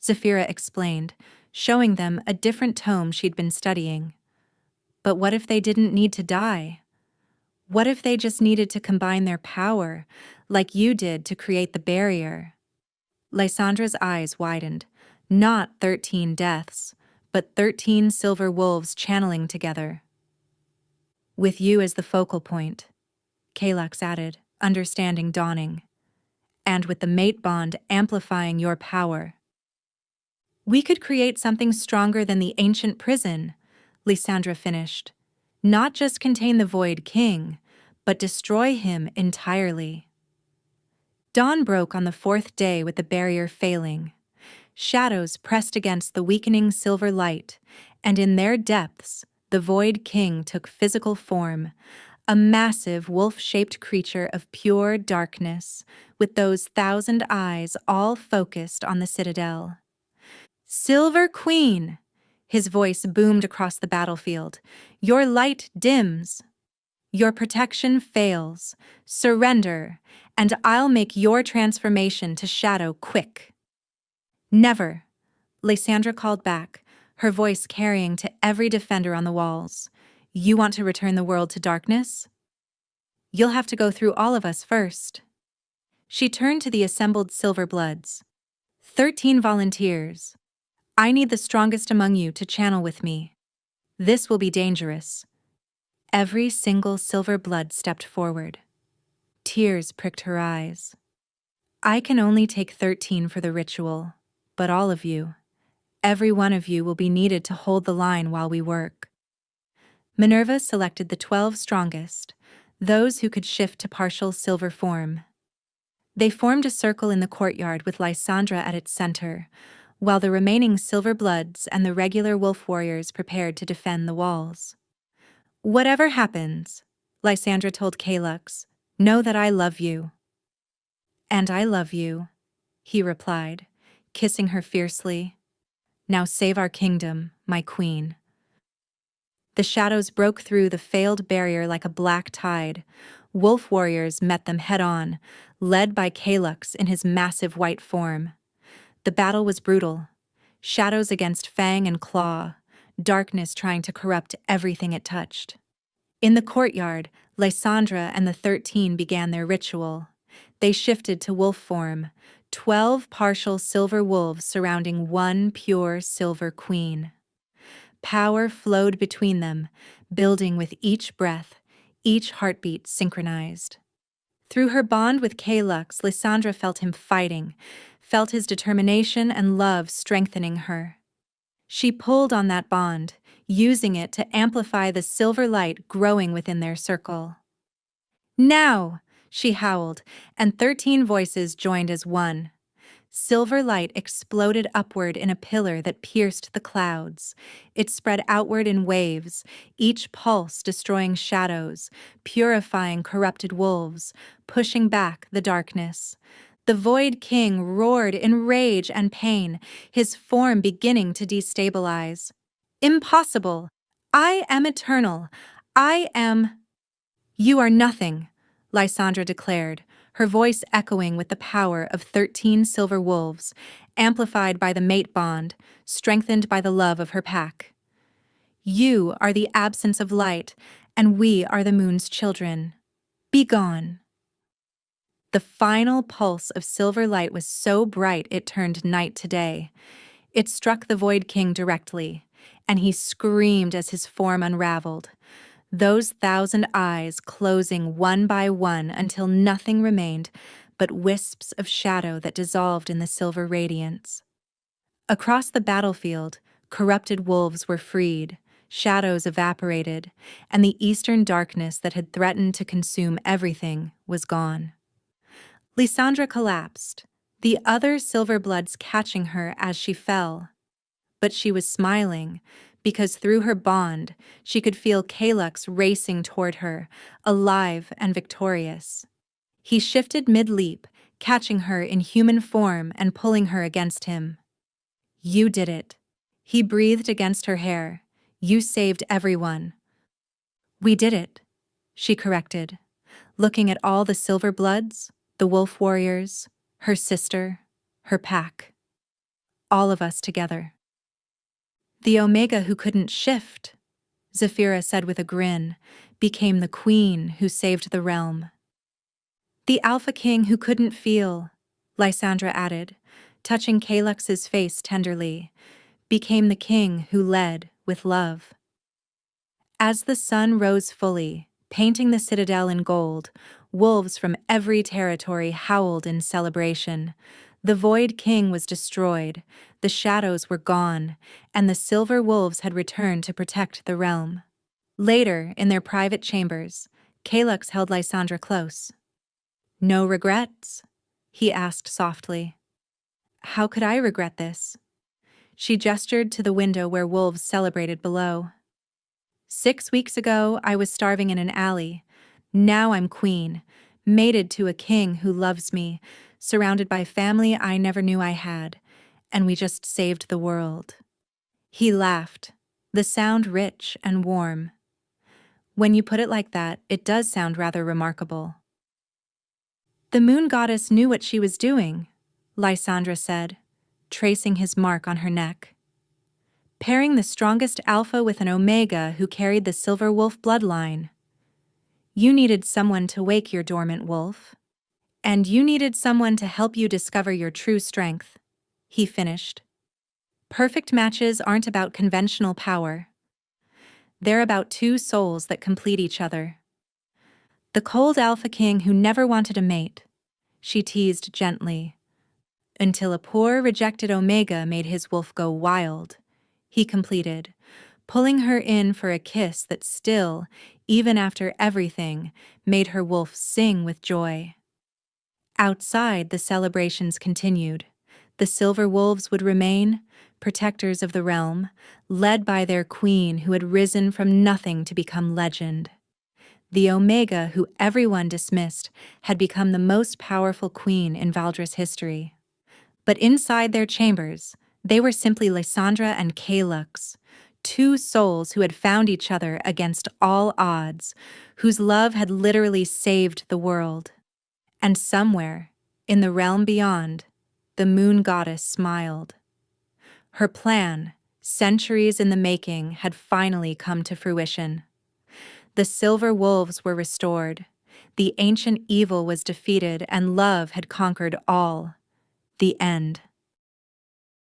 Zephyra explained, showing them a different tome she'd been studying. But what if they didn't need to die? What if they just needed to combine their power, like you did to create the barrier? Lysandra's eyes widened. Not 13 deaths, but 13 silver wolves channeling together. With you as the focal point, Kalux added, understanding dawning. And with the mate bond amplifying your power. We could create something stronger than the ancient prison, Lysandra finished. Not just contain the Void King, but destroy him entirely. Dawn broke on the 4th day with the barrier failing. Shadows pressed against the weakening silver light, and in their depths, the Void King took physical form, a massive wolf-shaped creature of pure darkness, with those 1,000 eyes all focused on the citadel. Silver Queen! His voice boomed across the battlefield. Your light dims. Your protection fails. Surrender, and I'll make your transformation to shadow quick. Never, Lysandra called back, her voice carrying to every defender on the walls. You want to return the world to darkness? You'll have to go through all of us first. She turned to the assembled Silver Bloods. 13 volunteers. I need the strongest among you to channel with me. This will be dangerous. Every single Silver Blood stepped forward. Tears pricked her eyes. I can only take 13 for the ritual, but all of you, every one of you will be needed to hold the line while we work. Minerva selected the 12 strongest, those who could shift to partial silver form. They formed a circle in the courtyard with Lysandra at its center, while the remaining Silver Bloods and the regular wolf warriors prepared to defend the walls. Whatever happens, Lysandra told Kalux, know that I love you. And I love you, he replied, kissing her fiercely. Now save our kingdom, my queen. The shadows broke through the failed barrier like a black tide. Wolf warriors met them head-on, led by Kalux in his massive white form. The battle was brutal. Shadows against fang and claw, darkness trying to corrupt everything it touched. In the courtyard, Lysandra and the 13 began their ritual. They shifted to wolf form, 12 partial silver wolves surrounding one pure silver queen. Power flowed between them, building with each breath, each heartbeat synchronized. Through her bond with Kalux, Lysandra felt him fighting, felt his determination and love strengthening her. She pulled on that bond, using it to amplify the silver light growing within their circle. Now, she howled, and 13 voices joined as one. Silver light exploded upward in a pillar that pierced the clouds. It spread outward in waves, each pulse destroying shadows, purifying corrupted wolves, pushing back the darkness. The Void King roared in rage and pain, his form beginning to destabilize. Impossible! I am eternal. I am... You are nothing, Lysandra declared, her voice echoing with the power of 13 silver wolves, amplified by the mate bond, strengthened by the love of her pack. You are the absence of light, and we are the moon's children. Be gone. The final pulse of silver light was so bright it turned night to day. It struck the Void King directly, and he screamed as his form unraveled. Those 1,000 eyes closing one by one until nothing remained but wisps of shadow that dissolved in the silver radiance. Across the battlefield, corrupted wolves were freed, shadows evaporated, and the eastern darkness that had threatened to consume everything was gone. Lysandra collapsed, the other Silver Bloods catching her as she fell. But she was smiling, because through her bond, she could feel Kalux racing toward her, alive and victorious. He shifted mid-leap, catching her in human form and pulling her against him. You did it. He breathed against her hair. You saved everyone. We did it, she corrected, looking at all the silver bloods, the wolf warriors, her sister, her pack. All of us together. The Omega who couldn't shift, Zephyra said with a grin, became the queen who saved the realm. The Alpha King who couldn't feel, Lysandra added, touching Calyx's face tenderly, became the king who led with love. As the sun rose fully, painting the citadel in gold, wolves from every territory howled in celebration. The Void King was destroyed, the shadows were gone, and the silver wolves had returned to protect the realm. Later, in their private chambers, Calyx held Lysandra close. No regrets? He asked softly. How could I regret this? She gestured to the window where wolves celebrated below. 6 weeks ago, I was starving in an alley. Now I'm queen, mated to a king who loves me, surrounded by family I never knew I had, and we just saved the world. He laughed, the sound rich and warm. When you put it like that, it does sound rather remarkable. The moon goddess knew what she was doing, Lysandra said, tracing his mark on her neck. Pairing the strongest alpha with an omega who carried the silver wolf bloodline. You needed someone to wake your dormant wolf. And you needed someone to help you discover your true strength, he finished. Perfect matches aren't about conventional power. They're about two souls that complete each other. The cold Alpha King who never wanted a mate, she teased gently, until a poor rejected Omega made his wolf go wild, he completed, pulling her in for a kiss that still, even after everything, made her wolf sing with joy. Outside, the celebrations continued. The silver wolves would remain, protectors of the realm, led by their queen who had risen from nothing to become legend. The Omega, who everyone dismissed, had become the most powerful queen in Valdra's history. But inside their chambers, they were simply Lysandra and Calyx, two souls who had found each other against all odds, whose love had literally saved the world. And somewhere, in the realm beyond, the moon goddess smiled. Her plan, centuries in the making, had finally come to fruition. The silver wolves were restored, the ancient evil was defeated, and love had conquered all. The end.